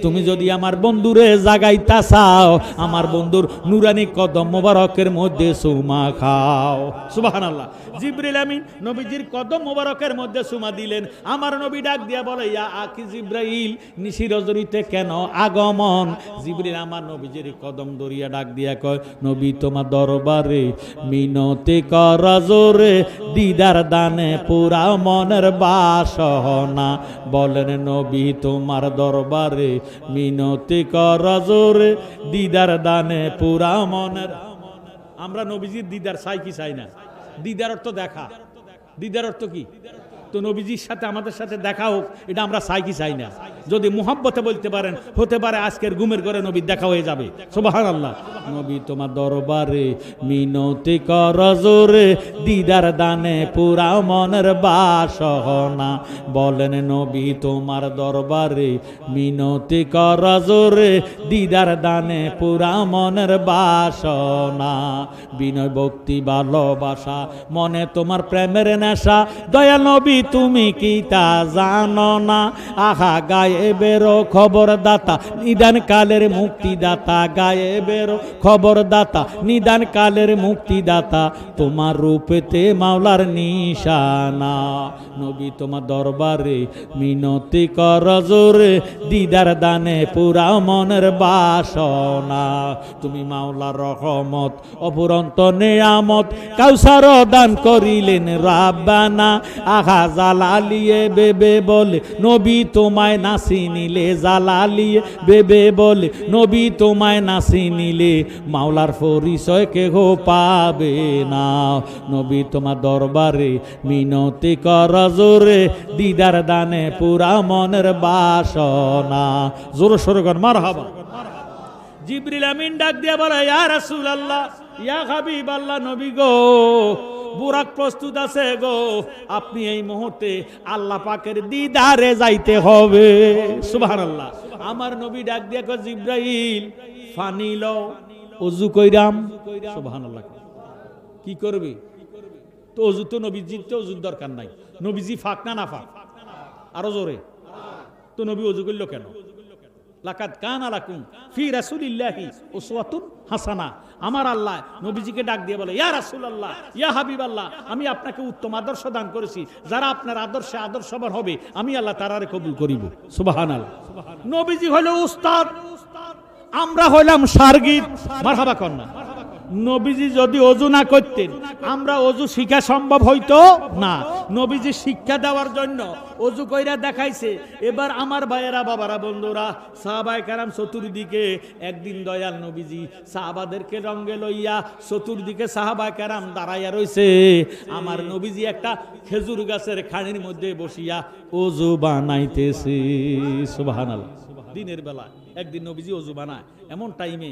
তুমি যদি আমার বন্ধুরে জাগাইতা চাও, আমার বন্ধুর নুরানি কদম মোবারকের মধ্যে সুমা খাও। সুবহানাল্লাহ। জিব্রাইল আমিন নবীজির কদম মোবারকের মধ্যে সুমা দিলেন। আমার নবী ডাক দিয়া বলে ইয়া আকি জিব্রাইল, নিশি রজনীতে কেন আগমন? জিব্রাইল আমার নবীজির কদম দরিয়া ডাক দিয়া কয় নবী তোমার দরবারে মিনতি কর জোরে, দিদার দানে পুরা মনের বাসনা। বলেন নবী তোমার দরবারে মিনতি কর জোরে, দিদার দানে পুরা মনের। আমরা নবীজির দিদার চাই কি চাই না? দিদার অর্থ দেখা, দিদার অর্থ কি? তো নবীজির সাথে আমাদের সাথে দেখা হোক, এটা আমরা চাই কি চাই না? যদি মুহাব্বতে বলতে পারেন, হতে পারে আজকের ঘুমের ঘরে নবীর দেখা হয়ে যাবে। সুবহানাল্লাহ। নবী তোমার দরবারে মিনতি কর জোরে, দিদার দানে পুরা মনের বাসনা। বলেন নবী তোমার দরবারে মিনতি কর জোরে, দিদার দানে পুরা মনের বাসনা। বিনয় ভক্তি ভালোবাসা মনে তোমার প্রেমের নেশা, দয়া নবী তুমি কি তা জানো না? আহা গায়ে বেরো খবর দাতা, নিদান কালের মুক্তিদাতা। গায়ে বেরো খবর দাতা, নিদান কালের মুক্তিদাতা। তোমার রূপেতে মাওলার নিশানা। নবী তোমার দরবারে মিনতি কর জোরে, দিদার দানে পুরা মনের বাসনা। তুমি মাওলার রহমত অফুরন্ত নেয়ামত, কাউসার দান করিলেন রাব্বানা। আহা জালালিয়ে বেবে বলে নবী তোমায় নাসি নিলে, জালালিয়ে বেবে বলে নবী তোমায় নাসি নিলে, মাওলার পরিচয় কেহ পাবে না। নবী তোমার দরবারে মিনতি কর জোরে, দিদার দানে পুরা মনের বাসনা। জোর সোরে কর মারহাবা। জিবরিল আমিন ডাক দিয়া বলে ইয়া রাসূলুল্লাহ, ইয়া হাবিবাল্লাহ, নবী গো বুরাক প্রস্তুত আছে গো, আপনি এই মুহূর্তে আল্লাহ পাকের দিদারে যাইতে হবে। সুবহানাল্লাহ। আমার নবী ডাক দিয়া কয় জিব্রাইল পানি লও, ওযু কইরাম। সুবহানাল্লাহ। কি করবি? তো ওযু তো নবীজির তো ওযুর দরকার নাই। নবীজি ফাক না না ফাক? আরো জোরে। তো নবী ওযু করলো কেন? লাকাদ কানা লাকুম ফি রাসূলিল্লাহি উসওয়াতুন হাসানা। আমার আল্লাহ নবীজিকে ডাক দিয়ে বলে ইয়া রাসূলুল্লাহ, ইয়া হাবিবাল্লাহ, আমি আপনাকে উত্তম আদর্শ দান করেছি। যারা আপনার আদর্শে আদর্শবান হবে আমি আল্লাহ তারারে কবুল করিব। সুবহানাল্লাহ। নবীজি হলো উস্তাদ, আমরা হইলাম শাগির্দ। মারহাবা কর না। নবীজি যদি অজু না করতেন আমরা অজু শিখা সম্ভব হইতো না। নবীজি শিক্ষা দেওয়ার জন্য অজু কইরা দেখাইছে। এবার আমার ভাইয়েরা, বাবারা, বন্ধুরা, সাহাবায়ে কেরাম চতুর্দিকে, একদিন দয়াল নবীজি সাহাবাদেরকে রঙ্গে লইয়া চতুর্দিকে সাহাবায়ে কেরাম দাঁড়াইয়া রইছে। আমার নবীজি একটা খেজুর গাছের খাড়ির মধ্যে বসিয়া অজু বানাইতেছে। সুবহানাল্লাহ। দিনের বেলা একদিন নবীজি অজু বানায়, এমন টাইমে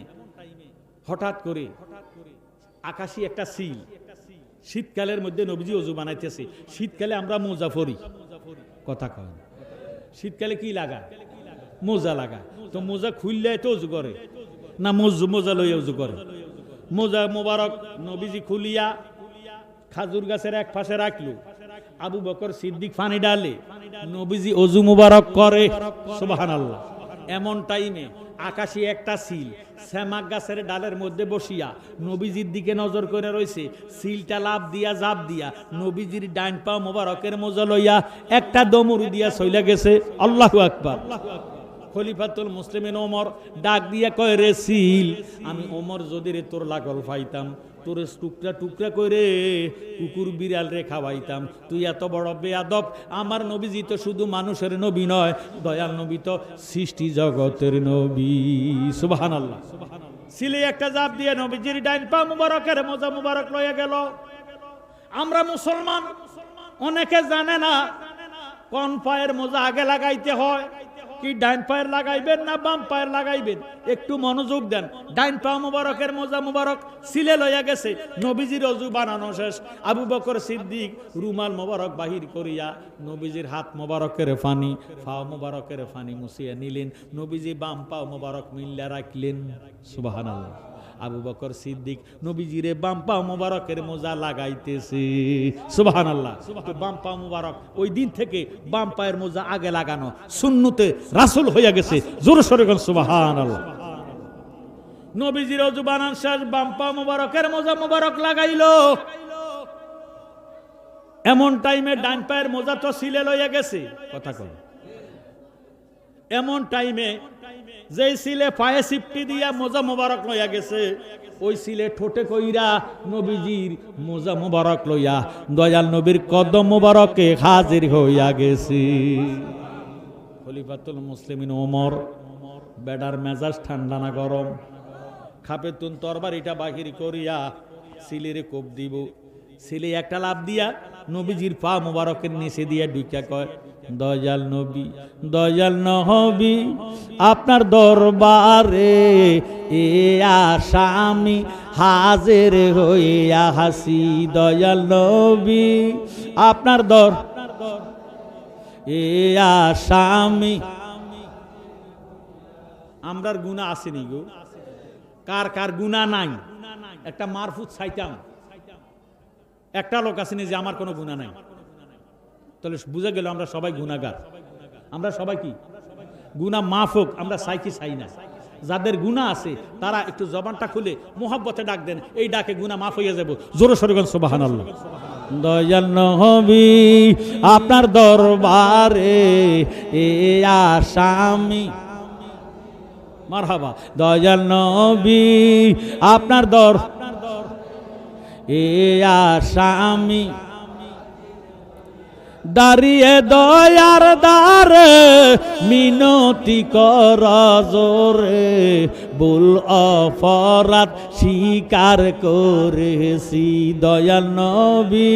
হঠাৎ করে আকাশী একটা সিল, শীতকালের মধ্যে নবীজি অজু বানাইতেছে। শীতকালে আমরা মোজা পরি, কথা কয়, শীতকালে কি লাগা? মোজা লাগা। তো মোজা খুললে তো অজু করে না, মোজা লইয়া অজু করে। মোজা মোবারক নবীজি খুলিয়া খাজুর গাছের এক পাশে রাখলো। আবু বকর সিদ্দিক পানি ডালে, নবীজি অজু মুবারক করে। সুবহানাল্লাহ। এমন টাইমে আকাশী একটা সিল শ্যামাক গাছের ডালের মধ্যে বসিয়া নবীজির দিকে নজর করে রয়েছে। সিলটা লাভ দিয়া জাপ দিয়া নবীজির ডাইন পা মোবারকের মোজা লইয়া একটা দমরু দিয়া চইলা গেছে। আল্লাহু আকবার। খলিফাতুল মুসলিমিন ওমর ডাক দিয়া কয়, রে সিল, আমি ওমর যদি রে তোর লাগল পাইতাম, তোর টুকরা টুকরা করে কুকুর বিড়াল রে খাওয়াইতাম। তুই এত বড় বেয়াদব। আমার নবীজি তো শুধু মানুষের নবী নয়, দয়াল নবী তো সৃষ্টি জগতের নবী। সুবহানাল্লাহ। সিলে একটা জাপ দিয়ে নবীজির ডাইন পা মুবারকের মোজা মুবারক লইয়া গেল। আমরা মুসলমান, অনেকে জানে না কোন পায়ের মোজা আগে লাগাইতে হয়, কি ডাইন পায়ের লাগাইবেন না বাম পায়ের লাগাইবেন। একটু মনোযোগ দেন। ডাইন পা মুবারকের মোজা মুবারক সিলে লইয়া গেছে। নবীজির অজু বানানো শেষ। আবু বকর সিদ্দিক রুমাল মুবারক বাহির করিয়া নবীজির হাত মুবারকের পানি, পা মুবারকের পানি মুছিয়া নিলেন। নবীজি বাম পা মুবারক মিল্লা রাখলেন। সুবহানাল্লাহ। আবু বকর সিদ্দিক নবীজিরে বাম পা মুবারকের মোজা লাগাইতেছে। সুবহানাল্লাহ। তো বাম পা মুবারক ওই দিন থেকে বাম পায়ের মোজা আগে লাগানো সুন্নতে রাসূল হইয়া গেছে। জোরে সোরে বলেন সুবহানাল্লাহ। নবীজির অজু বানান শেষ, বাম পা মুবারকের মোজা মুবারক লাগাইলো। এমন টাইমে ডান পায়ের মোজা তো সিলে লইয়া গেছে, কথা কয়। এমন টাইমে যেই সিলে পায়ে সিপটি দিয়া মোজা মোবারক লইয়া গেছে, ওই সিলে ঠোঁটে কইরা নবীজির মোজা মোবারক লইয়া দয়াল নবীর কদম মোবারকে হাজির হইয়া গেছে। খলিফাতুল মুসলিমিন ওমর, বেডার মেজাজ ঠান্ডা না গরম, খাপে তুন তরবারিটা বাহির করিয়া সিলেরে কোপ দিব। সিলে একটা লাভ দিয়া নবীজির পা মোবারকের নিচে দিয়া ঢুকিয়া কয়, দয়াল নবী, দয়াল নবী, আপনার দরবারে এ আসামি হাজির হইয়া হাসি। দয়াল নবী, আপনার দর এ আসামি। আমরার গুনাহ আসেনি গো? কার কার গুনাহ নাই? একটা মারফুত চাইতাম। একটা লোক আসেনি যে আমার কোনো গুনাহ নাই। তাহলে বুঝা গেল আমরা সবাই গুনাহগার। আমরা সবাই কি গুনাহ মাফ হোক আমরা চাই কি চাই না? যাদের গুনাহ আছে তারা একটু জবানটা খুলে মোহাব্বতে ডাক দেন, এই ডাকে গুনাহ মাফ হয়ে যাব। জোরে সোরে বলেন সুবহানাল্লাহ। দয়াল নবী, আপনার দরবারে এ আসামি। মারহাবা। দয়াল নবী, আপনার দর এ আসামি। দাঁড়িয়ে দয়ার দ্বারে মিনতি কর জোরে, ভুল অপরাধ স্বীকার করেছি। দয়াল নবী,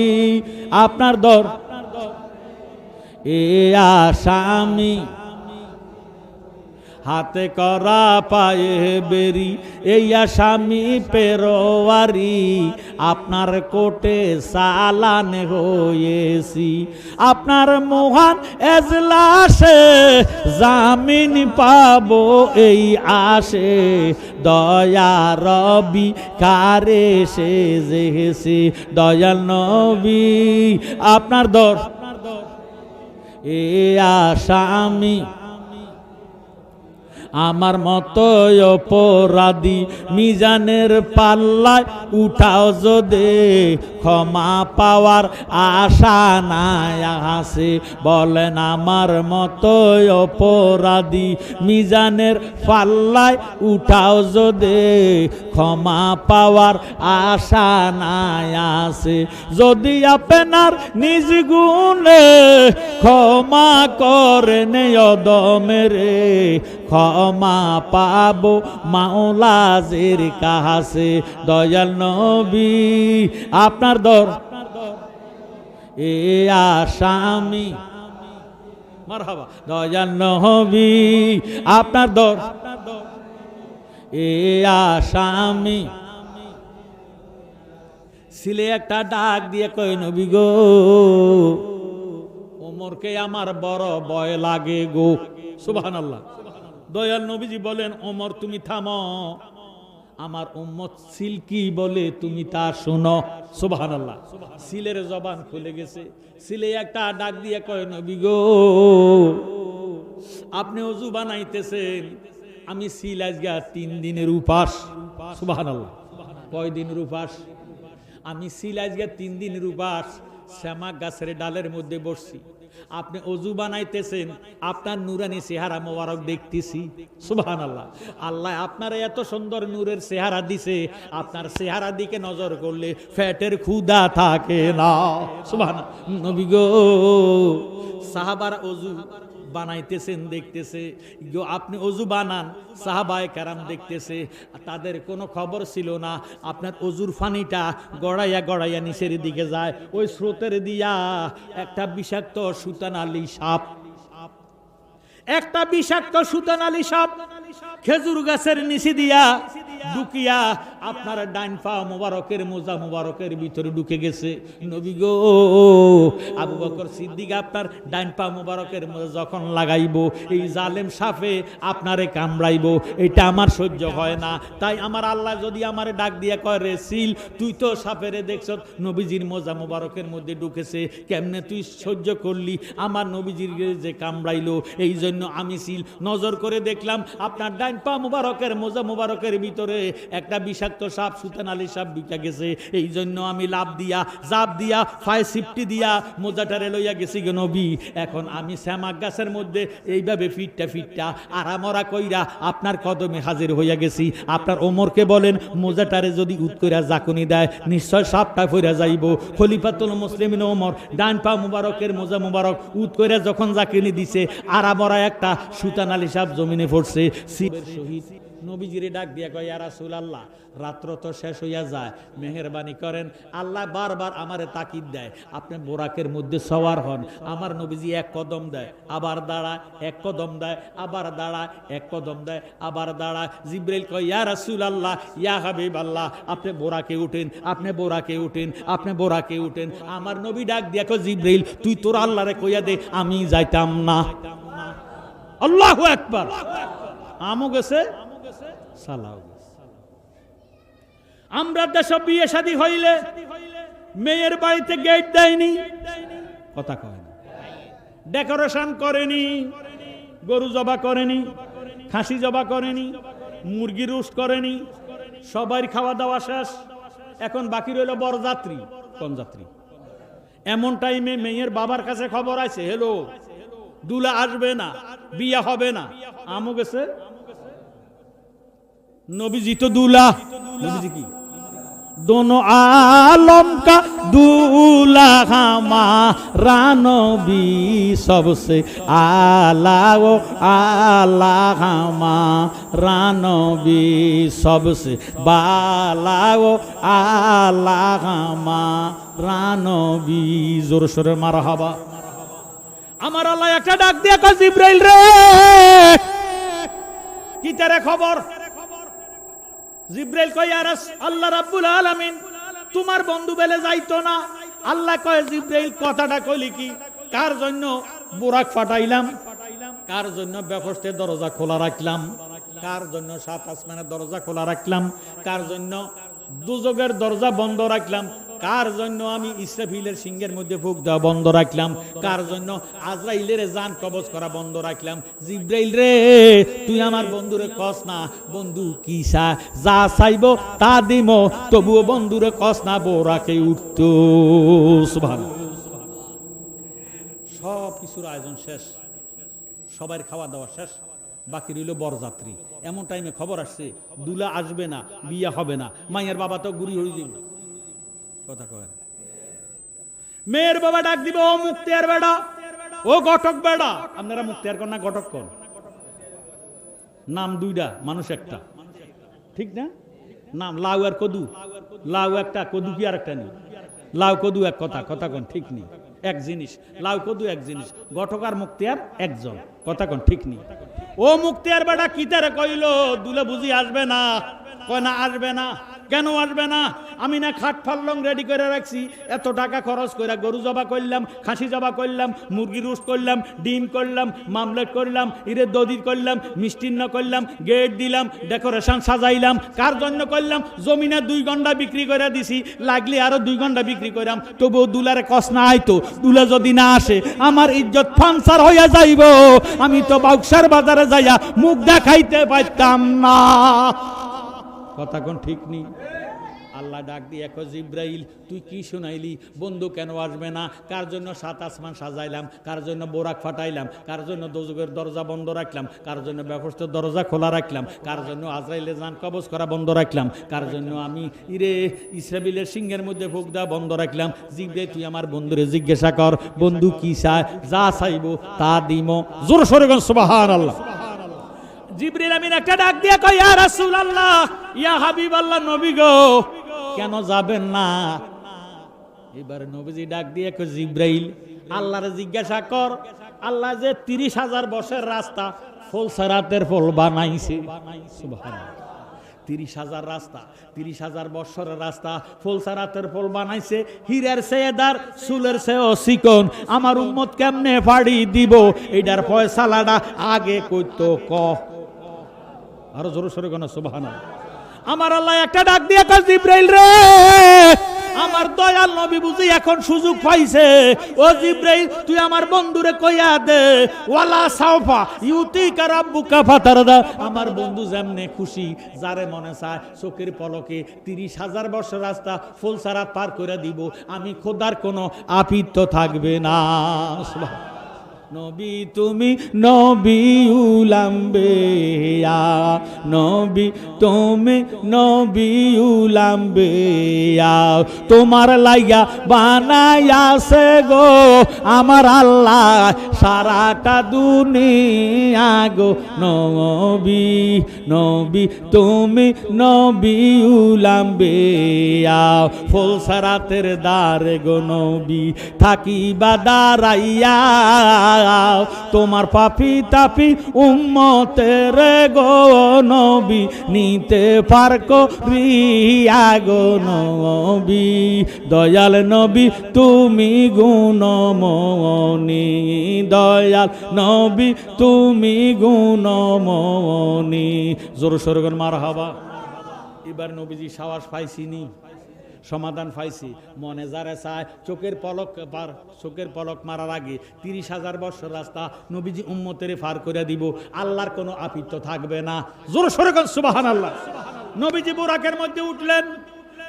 আপনার দর এ আসামি। হাতে করা পায়ে বেরি এই আসামি পেরোয়ারি, আপনার কোটে চালান হয়েছি। আপনার মহান এজলাসে জামিন পাবো এই আশে, দয়া রবি কারে সেজেছি। দয়াল নবী, আপনার দর এ আসামি। আমার মতো অপরাধী মিজানের পাল্লায় উঠাও যদি ক্ষমা পাওয়ার আশা নাই আছে। বলেন আমার মতো অপরাধী মিজানের পাল্লায় উঠাও যদি ক্ষমা পাওয়ার আশা নাই আছে। যদি আপনার নিজ গুণে ক্ষমা করেন অদমেরে ক্ষমা পাবো মাওলাজের কাছে। দয়াল নবী আপনার দর এ আসামি মারহাবা। দয়াল নবী আপনার দর এ আসামি। ছিলে একটা ডাক দিয়ে কয় নবী গো ওমরকে আমার বড় ভয় লাগে গো। সুবহানাল্লাহ। দয়াল নবীজি বলেন ওমর তুমি থামো, আমার উম্মত সিল কি বলে তুমি তা শোনো। সুবহানাল্লাহ। সিলের জবান খুলে গেছে। সিলে একটা ডাক দিয়ে কয় নবী গো আপনি ওযু বানাইতেছেন, আমি সিল আজকে 3 দিনের উপাস। সুবহানাল্লাহ। কয় দিনের উপাস? আমি সিল আজকে 3 দিনের উপাস। শ্যামা গাছের ডালের মধ্যে বসছি, আপনি অজু বানাইতেছেন, আপনার নূরানি চেহারা মোবারক দেখতেছি। সুবহানাল্লাহ। আল্লাহ আপনার এত সুন্দর নূরের চেহারা দিছে, আপনার চেহারা দিকে নজর করলে ফ্যাটের ক্ষুধা থাকে না। সুবহানাল্লাহ। নবী গো সাহাবারা অজু বানাইতেছেন দেখতেছে, আপনি অজু বানান, সাহাবায়ে কেরাম দেখতেছে, তাদের কোনো খবর ছিল না। আপনার অজুর পানিটা গড়াইয়া গড়াইয়া নিচের দিকে যায়, ওই স্রোতের দিয়া একটা বিষাক্ত সুতানালি সাপ, একটা বিষাক্ত সুতানালি সাপ খেজুর গাছের নিচে দিয়া ঢুকিয়া আপনার ডাইন পা মোবারকের মোজা মোবারকের ভিতরে ঢুকে গেছে। নবী গো আবু বকর সিদ্দিক আপনার ডাইন পা মোবারকের মোজা যখন লাগাইবো এই জালেম সাপে আপনারে কামড়াইবো, এটা আমার সহ্য হয় না। তাই আমার আল্লাহ যদি আমারে ডাক দিয়া কয় রে সিল তুই তো সাপেরে দেখছ নবীজির মোজা মোবারকের মধ্যে ঢুকেছে, কেমনে তুই সহ্য করলি আমার নবীজির যে কামড়াইলো, এই জন্য আমি সিল নজর করে দেখলাম আপনার ডাইন পা মোবারকের মোজা মোবারকের ভিতরে একটা বিষাক্ত সাপ সুতানালি সাপ ঢুকে গেছে। এই জন্য আমি লাভ দিয়া জাপ দিয়া ফায় সিফটি দিয়া মোজাটারে লইয়া গেছি গো নবী। এখন আমি শ্যামাক গাছের মধ্যে এইভাবে ফিটটা ফিটটা আরামরা কইরা আপনার কদমে হাজির হইয়া গেছি। আপনার ওমরকে বলেন মোজাটারে যদি উত কইরা জাকুনি দেয় নিশ্চয় সাপটা ফইরা যাইব। খলিফাতুল মুসলিমিন ওমর ডান পা মুবারকের মোজা মুবারক উত কইরা যখন জাকুনি দিছে আরামরা একটা সুতানালি সাপ জমিনে পড়ছে। শহীদ নবীজিরে ডাক দিয়া কয় ইয়া রাসূলুল্লাহ রাত্র তো শেষ হইয়া যায়, মেহেরবানি করেন। আল্লাহ বারবার আমারে তাকিদ দেয় আপনি বোরাকের মধ্যে সওয়ার হন। আমার নবীজি এক কদম দেয় আবার দাঁড়ায়, এক কদম দেয় আবার দাঁড়ায়, এক কদম দেয় আবার দাঁড়ায়। জিবরাইল কয় ইয়া রাসূলুল্লাহ ইয়া হাবিবাল্লাহ আপনি বোরাকে উঠেন, আপনি বোরাকে উঠেন, আপনি বোরাকে উঠেন। আমার নবী ডাক দিয়া কয় জিবরাইল তুই তোর আল্লাহরে কইয়া দে আমি যাইতাম না। আল্লাহু আকবার। আমও গেছে সালাও গেছে। আমরা দেশে বিয়ে শাদী হইলে মেয়ের বাড়িতে গেট দেয়নি, কথা কয় না, ডেকোরেশন করেনি, গরু জবা করেনি, খাসি জবা করেনি, মুরগি রোস্ট করেনি, সবার খাওয়া দাওয়া শেষ। এখন বাকি রইল বরযাত্রী। কোন যাত্রী? এমন টাইমে মেয়ের বাবার কাছে খবর আছে হেলো দুলা আসবে না, বিয়া হবে না। আমও গেছে। নবীজি তো দুলা, নবীজি কি दोनों आलम का दूल्हा हमारा नबी सबसे आला वो आला हमारा नबी सबसे बाला वो आला हमारा नबी। जोर सोरे मारहाबा। আমার আল্লাহ একটা ডাক দিয়া কয় জিবরাইল রে কি তারে খবর? জিবরাইল কয় ইয়া আল্লাহ রাব্বুল আলামিন তোমার বন্ধু বেলে যাইতো না। আল্লাহ কয় জিবরাইল কথাটা কইলি কি? কার জন্য বুরাক ফাটাইলাম, কার জন্য বেফস্তের দরজা খোলা রাখলাম, কার জন্য সাত আসমানের দরজা খোলা রাখলাম, কার জন্য দুজকের দরজা বন্ধ রাখলাম, কার জন্য আমি ইসরাফিলের সিংহের মধ্যে ফুঁক দেওয়া বন্ধ রাখলাম, কার জন্য আজরাইলের জান কবজ করা বন্ধ রাখলাম। জিব্রাইল রে তুই আমার বন্ধুরে কস না, বন্ধু কি চায়, যা চাইব তা দিম, তবুও বন্ধুরে কস না বোরাকে উঠতো। সুবহানাল্লাহ। সব কিছুর আয়োজন শেষ, সবার খাওয়া দাওয়া শেষ, বাকি রইল বরযাত্রী। এমন টাইমে খবর আসছে দুলা আসবে না, বিয়া হবে না, মায়ের বাবা তো গুড়ি হয়ে যাবে। কথা কয় না। মেয়ের বাবা ডাক দিব, ও মুক্তিয়ার বেড়া, ও ঘটক বেড়া। আপনারা মুক্তিয়ার কন না ঘটক কন? নাম দুইটা, মানুষ একটা, ঠিক না? নাম লাউ আর কদু, লাউ একটা, কদু কি আর একটা নেই। লাউ কদু এক কথা, কথা কন ঠিক নেই, এক জিনিস। লাউ কদু এক জিনিস, ঘটক আর মুক্তিয়ার একজন, কথা কন ঠিক নেই। ও মুক্তিয়ার বেটা কিতারে কইল দুলে বুঝি আসবে না? কয় না আসবে না। কেন আসবে না? আমি না খাট ফাল্লং রেডি করে রাখছি, এত টাকা খরচ করে গরু জবা করলাম, খাসি জবা করলাম, মুরগি রোস্ট করলাম, ডিম করলাম, মামলেট করলাম, ইরে দদি করলাম, মিষ্টিন্ন করলাম, গেট দিলাম, ডেকোরেশন সাজাইলাম। কার জন্য করলাম? জমিনে 2 ঘন্টা বিক্রি করে দিছি, লাগলে আরো 2 ঘন্টা বিক্রি করলাম, তবুও দুলারে কস না আইতো। দুলা যদি না আসে আমার ইজ্জত ফাংসার হইয়া যাইব, আমি তো বাউসার বাজারে যাইয়া মুখ দেখাইতে পারতাম না। কথা কোন ঠিক নেই। আল্লাহ ডাক দিয়ে কয় জিব্রাইল তুই কি শুনাইলি? বন্ধু কেন আসবে না? কার জন্য 7 আসমান সাজাইলাম, কার জন্য বোরাক ফাটাইলাম, কার জন্য দোজখের দরজা বন্ধ রাখলাম, কার জন্য ব্যবস্থার দরজা খোলা রাখলাম, কার জন্য আজরাইলের জান কবজ করা বন্ধ রাখলাম, কার জন্য আমি ইসরাফিলের সিংহের মধ্যে ফুঁক দেওয়া বন্ধ রাখলাম। জিব্রাইল তুই আমার বন্ধুরে জিজ্ঞাসা কর, বন্ধু কি চায়, যা চাইবো তা দিম। জোরে সোরে বলেন সুবহানাল্লাহ। জিবরিল আমিন একটা ডাক দিয়ে কয় ইয়া রাসূলুল্লাহ, ইয়া হাবিবাল্লাহ, নবী গো কেন যাবেন না? এবারে নবীজি ডাক দিয়ে কয় জিবরাইল আল্লাহরে জিজ্ঞাসা কর, আল্লাহ যে 30,000 বছরের রাস্তা ফুলসারাতের ফুল বানাইছে। সুবহানাল্লাহ। 30,000 রাস্তা, 30,000 বছরের রাস্তা ফুলসারাতের ফুল বানাইছে, হীরের চেয়ে দার, চুলের চেয়েও চিকন। আমার উম্মত কেমনে ফাড়ি দিব এইটার ফয়সালাটা আগে কইতো ক। আরো জোরে সোরে কোন সুবহানাল্লাহ। আমার আল্লাহ একটা ডাক দিয়ে কয় জিবরাইল রে আমার দয়াল নবী বুঝি এখন সুযোগ পাইছে, ও জিবরাইল তুই আমার বন্ধুরে কইয়া দে ওয়ালা সাওফা ইউতিকা রাব্বুকা ফাতারদা। আমার বন্ধু যেমনে খুশি, যারে মনে চায় চোখের পলকে 30,000 বছর রাস্তা ফুলসারাত পার করে দিব, আমি খোদার কোনো আপিত্য থাকবে না। নবী তুমি নবী উলাম্বিয়া, নবী তুমি নবী উলাম্বিয়া, তোমার লাইগা বানাইয়াছে গো আমার আল্লাহ সারাটা দুনিয়া গো। নবী নবী তুমি নবী উলাম্বিয়া, ফুলসারাতের দ্বারে গো নবী থাকিবা দাঁড়াইয়া, তোমার পাপি তাপি উম্মতের গো নবী নিতে পারকো রিয়া গো নবী। দয়াল নবী তুমি গুণমণি, দয়াল নবী তুমি গুণমণি। জোর সোরে মারহাবা। এবার নবীজি সাহস পাইছিনি, সমাধান পাইছি। মনে যারা চায় চোখের পলক মারার আগে 30,000 বছর রাস্তা নবীজি উম্মতের পার করে দিব, আল্লাহর কোনো আপিত্য থাকবে না। জোরে সোরে কোন সুবহানাল্লাহ। নবীজি বুরাকের মধ্যে উঠলেন,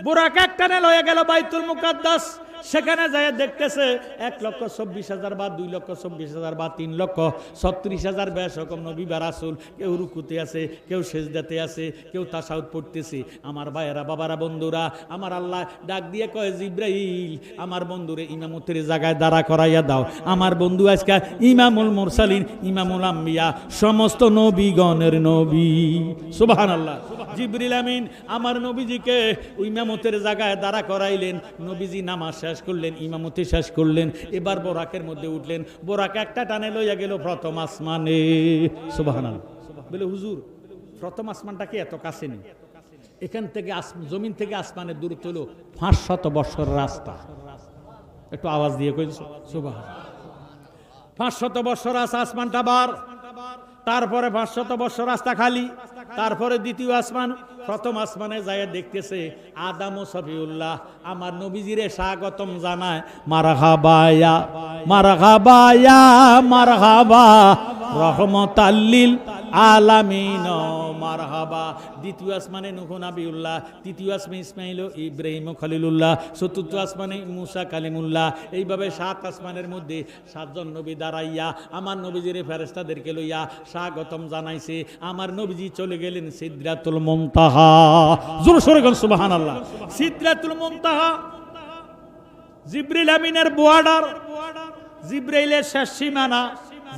বুরাক একটানে লয়ে গেল বাইতুল মুকাদ্দাস। সেখানে যায় দেখতেছে 1,24,000 বা 2,24,000 বা 3,36,000 বেশ রকম নবী বা রাসূল। কেউ রুকুতে আছে, কেউ সেজদাতে আছে, কেউ তাশাহুদ পড়তেছে। আমার ভাইয়েরা, বাবারা, বন্ধুরা, আমার আল্লাহ ডাক দিয়ে কয় জিবরাইল আমার বন্ধুরে ইমামতের জায়গায় দাঁড়া করাইয়া দাও। আমার বন্ধু আজকে ইমামুল মুরসালিন, ইমামুল আম্বিয়া, সমস্ত নবীগণের নবী। সুবহানাল্লাহ। জিবরিল আমিন আমার নবীজিকে ইমামতের জায়গায় দাঁড়া করাইলেন। নবীজি নামাজ শেষ করলেন, ইমামতি শেষ করলেন, এবার বোরাকের মধ্যে উঠলেন। বোরাক একটা টানে লইয়া গেল প্রথম আসমানে। সুবহানাল্লাহ। বলে হুজুর প্রথম আসমানটা কি এত কাছে নেই? এখান থেকে জমিন থেকে আসমানের দূরত্ব হলো 500 বছর রাস্তা। একটু আওয়াজ দিয়ে কই সুবহানাল্লাহ। 500 বছর আছে আসমানটা বার, তারপরে 500 বছর রাস্তা খালি, তারপরে দ্বিতীয় আসমান প্রথম আসমানে যায় দেখতেছে আদম ও সফিউল্লাহ আমার নবীজিরে স্বাগতম জানায়, মারহাবায়া মারহাবায়া মারহাবা রহমতাল্লিল আলামিন মারহাবা। দ্বিতীয় আসমানে নূহ নবিউল্লাহ, তৃতীয় আসমানে ইসমাইল ও ইব্রাহিম ও খলিলুল্লাহ, চতুর্থ আসমানে মুসা কালিমুল্লাহ। এইভাবে 7 আসমানের মধ্যে 7 জন নবী দাঁড়াইয়া আমার নবীজিরে ফেরেশতাদেরকে লইয়া স্বাগতম জানাইছে। আমার নবীজি চলে গেলেন সিদরাতুল মুনতাহা। জোরে সোরে বলেন সুবহানাল্লাহ। সিদরাতুল মুনতাহা জিবরিল আমিনের বর্ডার, জিবরাইলের শেষ সীমানা।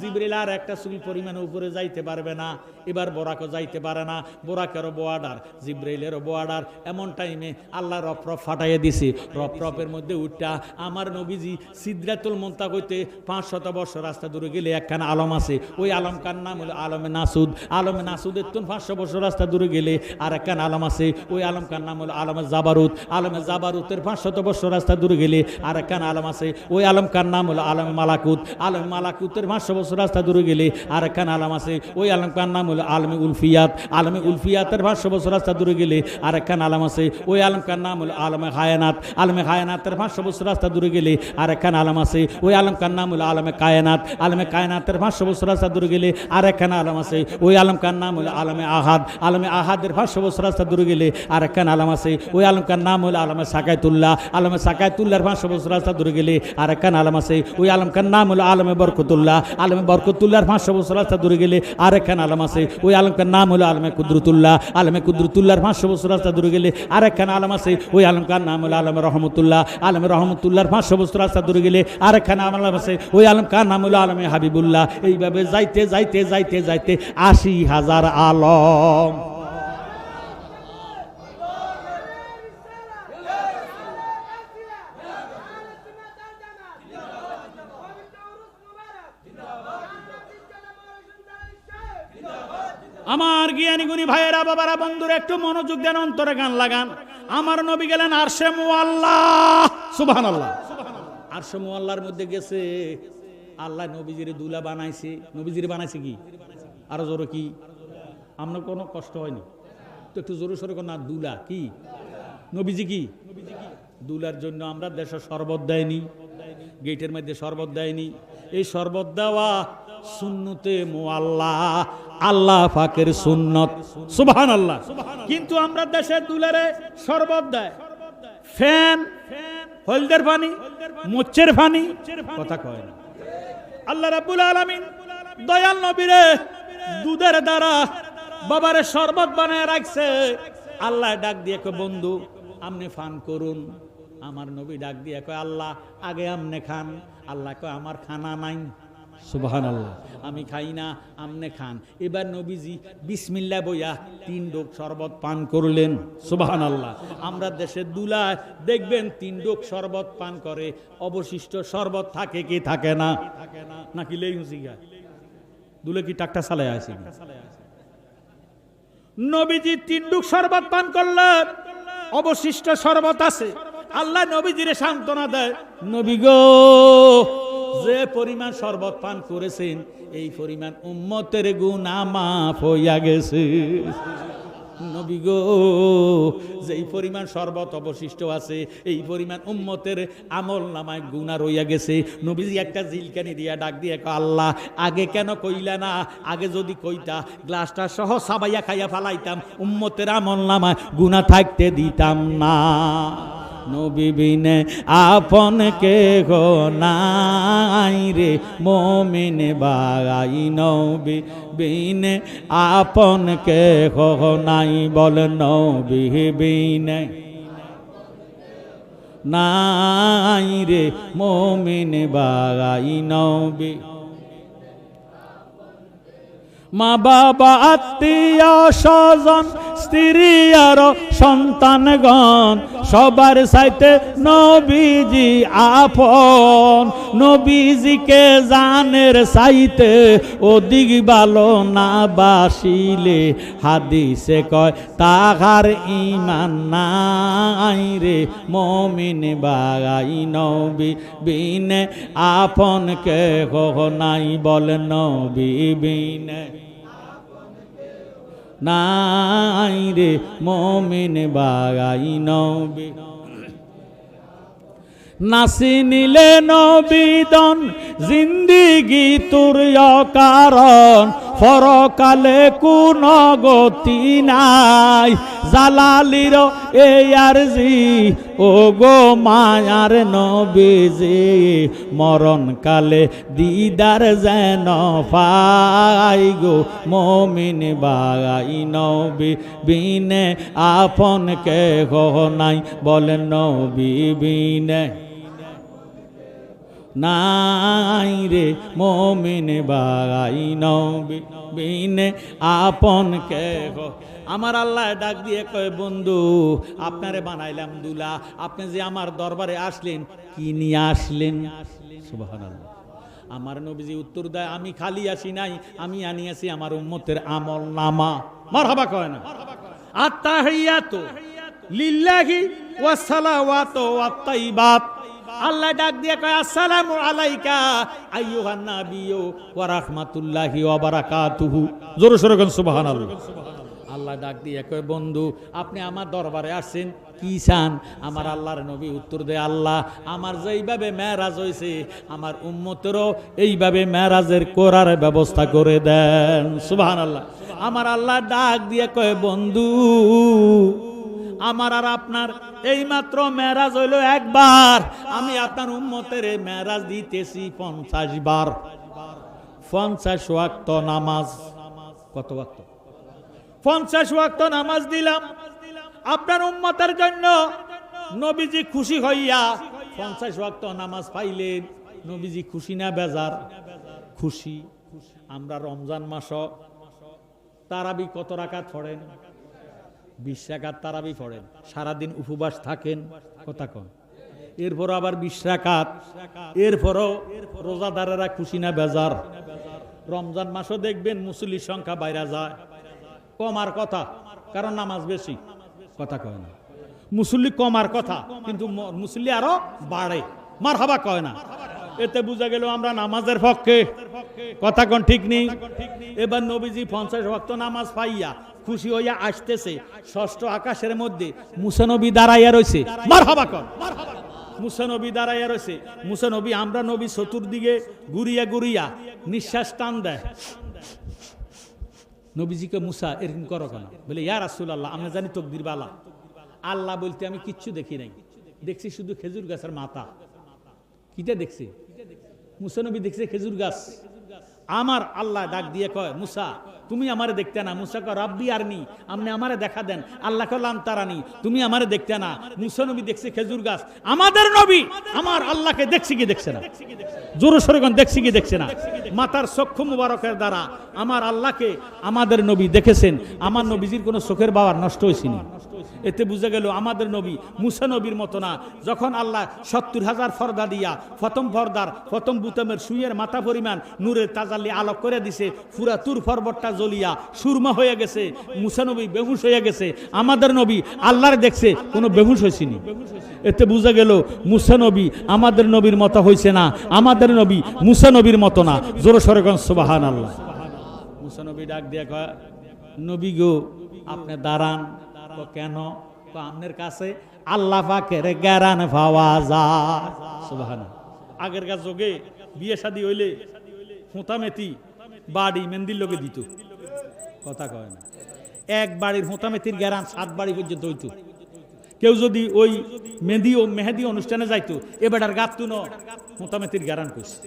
জিবরিল আর একটা চুল পরিমাণ উপরে যাইতে পারবে না। এবার বোরাকও যাইতে পারে না, বোরাকেরও বোয়াডার, জিব্রাইলেরও বোয়াডার। এমন টাইমে আল্লাহ রফরফ ফাটাইয়া দিছে। রফরফের মধ্যে উঠটা আমার নবীজি সিদরাতুল মুনতাহা হইতে 500 বছর রাস্তা দূরে গেলে একখানা আলম আছে, ওই আলমকার নাম হলো আলমে নাসুদ। আলমে নাসুদের তো 500 বছর রাস্তা দূরে গেলে আর একখানা আলম আছে, ওই আলমকার নাম হলো আলমে জাবারুত। আলমে জাবারুতের 500 বছর রাস্তা দূরে গেলে আর একখানা আলম আছে, ওই আলমকার নাম হলো আলমে মালাকুত। আলমে মালাকুতের 500 বছর রাস্তা দূরে গেলে আর একখানা আলম আছে, ওই আলমকার নাম আলমে উলফিয়াত। আলমে উলফিয়াতের 500 বছর রাস্তা দূরে গেলে আর একখান আলম আছে, ওই আলমকার নাম হলো আলমে কায়নাত। আলমে কায়নাতের 500 বছর রাস্তা দূরে গেলে আর একখান আলম আছে, ওই আলমকার নাম হলো আলমে কায়নাত। আলমে কায়নাতের 500 বছর রাস্তা দূরে গেলে আর একখান আলম আছে, ওই আলমকার নাম হলো আলমে আহাদ। আলমে আহাদের 500 বছর রাস্তা দূরে গেলে আর একখান আলম আছে, ওই আলমকার নাম হলো আলমে সাকায়তুল্লাহ। আলমে সাকায়তুল্লাহর 500 বছর রাস্তা দূরে গেলে আর একখান আলম আছে, ওই আলমকার নাম হলো আলমে বরকতুল্লাহ। আলমে বরকতুল্লাহর 500 বছর রাস্তা দূরে গেলে আর একখান আলম আছে, ওই আলমকার নাম হলো আলমে কুদরতুল্লাহ। আলমে কুদরতুল্লাহর 500 বছর রাস্তা দূরে গেলে আর একখান আলম আছে, ওই আলমকার নাম হলো আলমে রহমতুল্লাহ। আলমে রহমতুল্লাহর 500 বছর রাস্তা দূরে গেলে আর একখান আলম আছে, ওই আলমকার নাম হলো আলমে হাবিবুল্লাহ। এইভাবে যাইতে যাইতে যাইতে যাইতে 80,000 আলম। আমার জ্ঞানী গুণী ভাইয়েরা, বাবারা, বন্ধুরা, একটু মনোযোগ দেন, অন্তরে গান লাগান। আমার নবী গেলেন আরশে মুআল্লাহ। সুবহানাল্লাহ। আরশে মুআল্লাহর মধ্যে গেছে, আল্লাহ নবীজির দুলা বানাইছে। নবীজির বানাইছে কি? আরো জোরে কি? আপনার কোনো কষ্ট হয়নি তো? একটু জোরে সরে না, দুলা কি? নবীজি কি? দুলার জন্য আমরা দেশে শরবত দেয়নি, গেটের মধ্যে শরবত দেয়নি। এই শরবত দেওয়া সুন্নতে মুআল্লাহ, আল্লাহ পাকের সুন্নত। সুবহানাল্লাহ। কিন্তু আমরা দেশে দুলারে শরবত দেয়, ফ্যান, হলদের পানি, মোচ্চের পানি, কথা কয় না। আল্লাহ রাব্বুল আলামিন দয়াল নবীরে দুধের দ্বারা বাবারে শরবত বানায় রাখছে। আল্লাহ ডাক দিয়ে কয়, বন্ধু আপনি পান করুন। আমার নবী ডাক দিয়ে কয়, আল্লাহ আগে আপনি খান। আল্লাহ কয়, আমার খানা নাই। সুবহানাল্লাহ। আমি খাই না, আমনে খান। এবার নবীজি বিসমিল্লাহ বইয়া 3 ডোক শরবত পান করলেন। সুবহানাল্লাহ। আমরা দেশের দুলায় দেখবেন 3 ডোক শরবত পান করে, অবশিষ্ট শরবত থাকে কি থাকে না? নাকি লেই হুসি গা দুলে কি টাকটা চালায় আছে? নবীজি 3 ডোক শরবত পান করলেন, অবশিষ্ট শরবত আছে। আল্লাহ নবীজিরে সান্ত্বনা দেয়, নবী গো, যে পরিমাণ শরবত পান করেছেন এই পরিমাণ উম্মতের গুনাহ মাফ হইয়া গেছে। নবী গো, যেই পরিমাণ শরবত অবশিষ্ট আছে এই পরিমাণ উম্মতের আমল নামায় গুনাহ রইয়া গেছে। নবীজি একটা জিলকানি দিয়া ডাক দিয়ে কয়, আল্লাহ আগে কেন কইলা না? আগে যদি কইতা গ্লাসটা সহ সাবাইয়া খাইয়া ফালাইতাম, উম্মতের আমল নামায় গুনাহ থাকতে দিতাম না। নবী বিনে আপন কে গো নাই রে মুমিন ভাই, নবী বিনে আপন কে গো নাই, বল নবী বিনে নাই রে মুমিন ভাই, নবী। মা বাবা আত্মীয় স্বজন স্ত্রী আর সন্তানগণ সবার সাথে নবীজি আপন। নবীজিকে জানের সাইতে অধিক ভালো না বাসিলে হাদিসে কয় তাহার ঈমান নাই রে মুমিন ভাই, নবী বিনে আপন কেহ নাই, বল নবী বিনে নাই রে মুমিন বাগাই নবী নাসি নিলে নবীদন জিন্দিগি তোর কারণ পরকালে কোন গতি নাই জালালির এই আরজি ও গো মায়ার নবীজি মরণ কালে দিদার যেন পাই গো মুমিন বাগাই নবী বিনে আপন কেহ নাই বলেন নবী বিনে নাই রে মুমিন বাগাই নবী বিনে আপন কেহ। আমার আল্লাহ ডাক দিয়ে কয় বন্ধু আপনারে বানাইলাম দুলা, আপনি যে আমার দরবারে আসলেন কি নিয়ে আসলেন? সুবহানাল্লাহ। আমার নবীজি উত্তর দেয় আমি খালি আসি নাই, আমি আনিয়েছি আমার উম্মতের আমল নামা। মারহাবা কয় না? আত্তাহিয়াতু লিল্লাহি ওয়াস সালাওয়াতু ওয়াত তাইয়্যিবাত। আল্লাহ ডাক দিয়ে কয় আসসালামু আলাইকা আইয়ুহান নাবিয়্যু ওয়া রাহমাতুল্লাহি ওয়া বারাকাতুহু। জোরে সোরে কোন সুবহানাল্লাহ। আল্লাহ ডাক দিয়ে কয় বন্ধু আপনি আমার দরবারে আসছেন কি চান? আমার আল্লাহর নবী উত্তর দেয় আল্লাহ আমার যেইভাবে মেরাজ হয়েছে আমার উম্মতেরও এইভাবে মেরাজের করার ব্যবস্থা করে দেন। সুবহানাল্লাহ। আমার আল্লাহ ডাক দিয়ে কয় বন্ধু আমার আর আপনার এইমাত্র মেরাজ হইল একবার, আমি আপনার উম্মতের মেরাজ দিতেছি 50 বার। 50 ওয়াক্ত নামাজ। কত ওয়াক্ত? 50 ওয়াক্ত নামাজ দিলাম আপনার উম্মতের জন্য। নবীজি খুশি হইয়া 50 ওয়াক্ত নামাজ পাইলেন। নবীজি খুশি না বেজার? খুশি। আমরা রমজান মাস তারাবি কত রাকাত পড়েন? 20 রাকাত তারাবি পড়েন, সারাদিন উপবাস থাকেন। কথা কন। এরপর আবার 20 রাকাত, এরপরও রোজাদারেরা খুশি না বেজার? রমজান মাসও দেখবেন মুসল্লির সংখ্যা বাইরে যায়, কমার কথা, কারণ নামাজ বেশি। কথা কয় না? মুসল্লি কমার কথা কিন্তু মুসল্লি আরো বাড়ে। মারহাবা কয় না? এতে বুঝা গেল আমরা নামাজের পক্ষে। কথা কোন ঠিক নেই? এবার নবীজি 50 ওয়াক্ত নামাজ পাইয়া খুশি হইয়া আসতেছে, ষষ্ঠ আকাশের মধ্যে মুসা নবী দাঁড়াইয়া রয়েছে। মারহাবা কর। মুসা নবী দাঁড়াইয়া রয়েছে। মুসা নবী আমরা নবী চতুর্দিকে ঘুরিয়া ঘুরিয়া নিঃশ্বাস টান দেয়। নবীজিকে মুসা এরকম করো কেন? বলে ইয়া রাসূলুল্লাহ আমরা জানি তকদির বালা, আল্লাহ বলতে আমি কিচ্ছু দেখি নাই, দেখছি শুধু খেজুর গাছের মাথা। কিটা দেখছি? মুসা নবী দেখছে খেজুর গাছ। আমার আল্লাহ ডাক দিয়ে কয় মুসা তুমি আমারে দেখতে না। মুসা কয় রাব্বি আরনি, আপনি আমারে দেখা দেন। আল্লাহ কলাম তারানি, তুমি আমারে দেখতে না। মুসা নবী দেখছে খেজুর গাছ। আমাদের নবী আমার আল্লাহকে দেখছি কি দেখছে না? জোরে সোরে কোন দেখছি কি দেখছে না? মাতার চক্ষু মুবারকের দ্বারা আমার আল্লাহকে আমাদের নবী দেখেছেন। আমার নবীজির কোনো চোখের পাওয়ার নষ্ট হয়েছিনি। এতে বুঝা গেল আমাদের নবী মুসা নবীর মতো না। যখন আল্লাহ 70,000 পর্দা দিয়া প্রথম পর্দার প্রথম বুতামের সুইয়ের মাথা পরিমাণ নূরের তাজাল্লি আলোক করে দিছে, পুরা তুর পর্বতটা জ্বলিয়া সুরমা হয়ে গেছে, মুসা নবী বেহুশ হয়ে গেছে। আমাদের নবী আল্লাহর দেখছে, কোনো বেহুশ হয়েছিনি। এতে বুঝা গেল মুসা নবী আমাদের নবীর মতো হয়েছে না, আমাদের নবী মুসা নবীর মতো না। জোরে সোরে কোন সুবহানাল্লাহ। মুসা নবী ডাক দিয়ে কয় নবী গো আপনি দাঁড়ান। কেন? আপনার কাছে আল্লাহ পাকের জ্ঞান পাওয়া যায়। সুবহানাল্লাহ। আগের কাজ যোগে বিয়ে শাদী হইলে হোঁতামেতি বাড়ি মেন্দির লোকে দিত। কথা কয় না? এক বাড়ির হোঁতামেতির জ্ঞান 7 বাড়ি পর্যন্ত হইত। কেউ যদি ওই মেহেদি অনুষ্ঠানে যাইতো, এবার গাত হোঁতামেতির জ্ঞান করছে।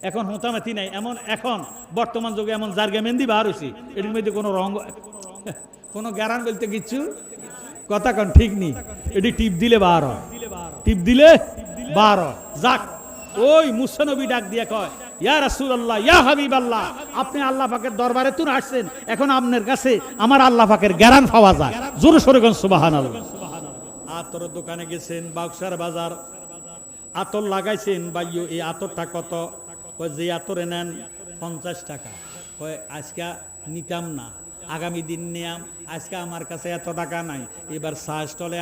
এখন হোঁতামেতি নাই, এমন এখন বর্তমান যুগে এমন জার্গা মেহেন্দি বার হয়েছে, এটির মধ্যে কোনো রঙ কোনো গ্যারান বলতে কিচ্ছু। কথা কন ঠিক নেই? এটি টিপ দিলে বার হয়, টিপ দিলে বার হয়। যাক, ওই মুসা নবী ডাক দিয়ে কয় ইয়া রাসূলুল্লাহ ইয়া হাবিবাল্লাহ আপনি আল্লাহ পাকের দরবারে তুন আসছেন, এখন আপনার কাছে আমার আল্লাহ পাকের জ্ঞান পাওয়া যায়। জোরে সোরে কোন সুবহানাল্লাহ। আতরের দোকানে গেছেন, বাক্সার বাজার, আতর লাগাইছেন। ভাইও এই আতরটা কত? কয় যে আতরে নেন 50 টাকা। কয় আজকে নিতাম না, আগামী দিন নিয়াম আজকে আমার কাছে এত টাকা নাই, এবার চা স্টলে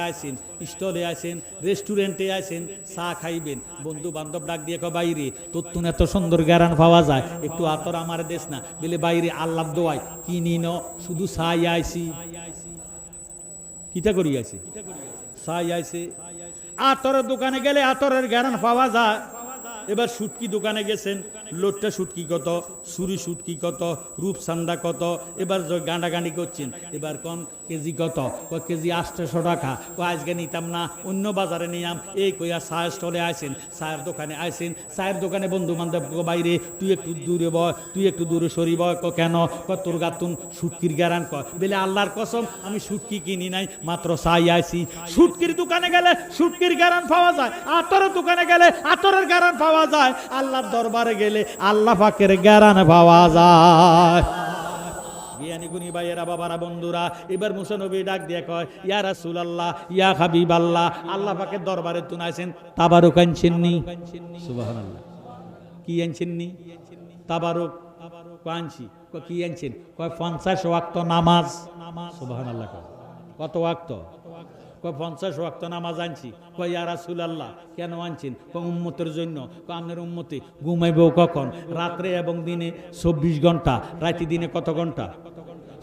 আসেন রেস্টুরেন্টে আসেন, চা খাইবেন, বন্ধু বান্ধব ডাক দিয়ে বাইরে তোর তুন এত সুন্দর গ্যারান পাওয়া যায়, একটু আতর আমার দেশ না বলে বাইরে আল্লাহ দোয়াই কিনি ন শুধু চাই আইসি কিতা করি আইসি চাই আইসে। আতরের দোকানে গেলে আতরের গ্যারান পাওয়া যায়। এবার শুটকি দোকানে গেছেন, লোটটা শুটকি কত, সুরি শুটকি কত, রূপসান্দা কত, এবার গাঁডাগাঁডি করছেন, এবার কোন কেজি কত, কেজি 800 টাকা, আজকে নিতাম না অন্য বাজারে নিয়াম, এই কইয়া চায়ের স্টলে আসেন, চায়ের দোকানে আসেন, চায়ের দোকানে বন্ধু বান্ধব বাইরে তুই একটু দূরে বয়, তুই একটু দূরে সরি বয়, কেন তোর গাতুন শুটকির গ্যারান বেলে আল্লাহর কসম আমি শুটকি কিনি নাই, মাত্র চাই আইছি। শুটকির দোকানে গেলে শুটকির গ্যারান পাওয়া যায়, আতরের দোকানে গেলে আতরের গ্যারান পাওয়া যায়, আল্লাহর দরবারে গেলে আল্লাহ পাকের গ্যারান পাওয়া যায়। জ্ঞানী গুণী ভাইয়েরা বাবারা বন্ধুরা, এবার মুসা নবী ডাক দিয়ে কয় ইয়া রাসূলুল্লাহ ইয়া হাবিবাল্লাহ, আল্লাহ পাকের দরবারে তুন আইছেন, তাবারুক আনছেননি? সুবহানাল্লাহ। কি আনছেননি? তাবারুক আনছি। কি আনছেন? কয় 50 ওয়াক্ত নামাজ। সুবহানাল্লাহ। কত ওয়াক্ত? 50 ওয়াক্ত নামাজ আনছি। কয় ইয়া রাসূলুল্লাহ কেন আনছেন? উম্মতের জন্য। আপনার উম্মতে ঘুমাইব কখন? রাত্রে এবং দিনে 24 ঘন্টা। রাতে দিনে কত ঘন্টা?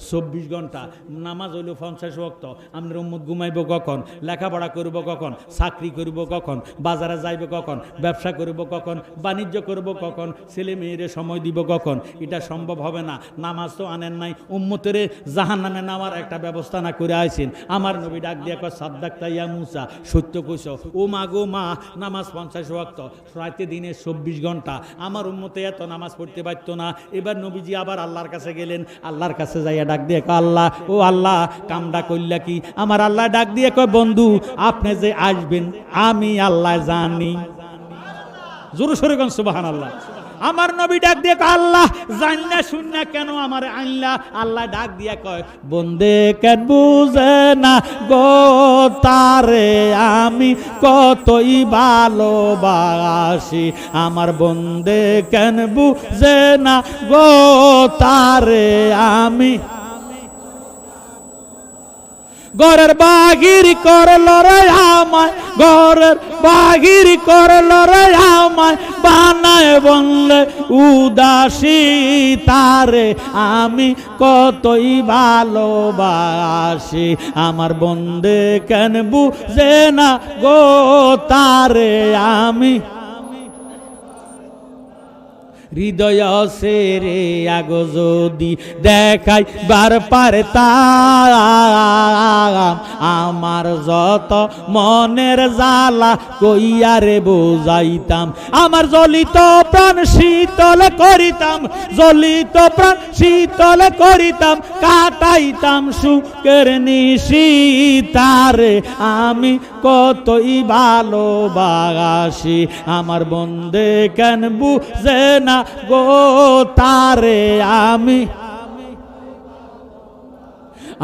24 ঘন্টা। নামাজ হইল 50 ওয়াক্ত। আপনার উম্মত ঘুমাইব কখন? লেখাপড়া করব কখন? চাকরি করব কখন? বাজারে যাইব কখন? ব্যবসা করব কখন? বাণিজ্য করব কখন? ছেলে মেয়েরে সময় দিব কখন? এটা সম্ভব হবে না। নামাজ তো আনেন নাই, উম্মতের জাহান্নামে নামার একটা ব্যবস্থা না করে আইছেন। আমার নবী ডাক দিয়া কয় সাদ্দাকতা ইয়া মুসা, সত্য কইছ ও মা গো মা, নামাজ 50 ওয়াক্ত, রাতে দিনে 24 ঘন্টা। আমার উম্মতে এত নামাজ পড়তে পারত না। এবার নবীজি আবার আল্লাহর কাছে গেলেন, আল্লাহর কাছে যাইয়া ডাক দিয়ে আল্লাহ ও আল্লাহ কামডা কইলা কি? আমার আল্লাহ ডাক দিয়ে কয় বন্ধু আপনি যে আসবেন আমি আল্লাহ জানি। জোরে সোরে কোন সুবহানাল্লাহ। আমার নবী ডাক দিয়ে আল্লাহ জান্না শুননা কেন আমার আইলা? আল্লাহ ডাক দিয়া কয় বন্দে কেন বুঝে না গো তারে আমি কতই ভালোবাসি, আমার বন্দে কেন বুঝে না গো তারে আমি। ঘরের বাহির করল রে আমায়, ঘরের বাহির করল রে আমায়, বানায় বললে উদাসী, তারে আমি কতই ভালোবাসি, আমার বন্দে কেন বুঝে না গো তারে আমি। হৃদয় সেরে আগো যদি দেখাই বার পারতাম, আমার যত মনের জ্বালা কইয়ারে বুঝাইতাম, আমার জ্বলিত প্রাণ শীতল করিতাম, জ্বলিত প্রাণ শীতল করিতাম, কাটাইতাম সুখের নিশি, তারে আমি কতই ভালোবাসি, আমার বন্দে কেন বুঝে না গো তারে আমি।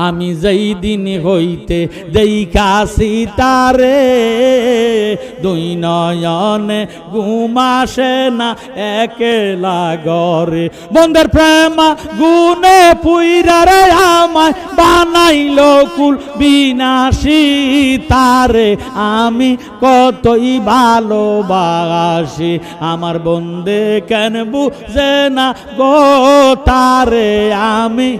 আমি যেই দিন হইতে দেখাছি তারে, দুই নয়নে ঘুমাসে না একলা ঘরে, বন্ধের প্রেম গুণে পুইরা রে আমায় বানাইল কুল বিনাশী, তারে আমি কতই ভালোবাসি, আমার বন্দে কেন বুঝে না গো তারে আমি।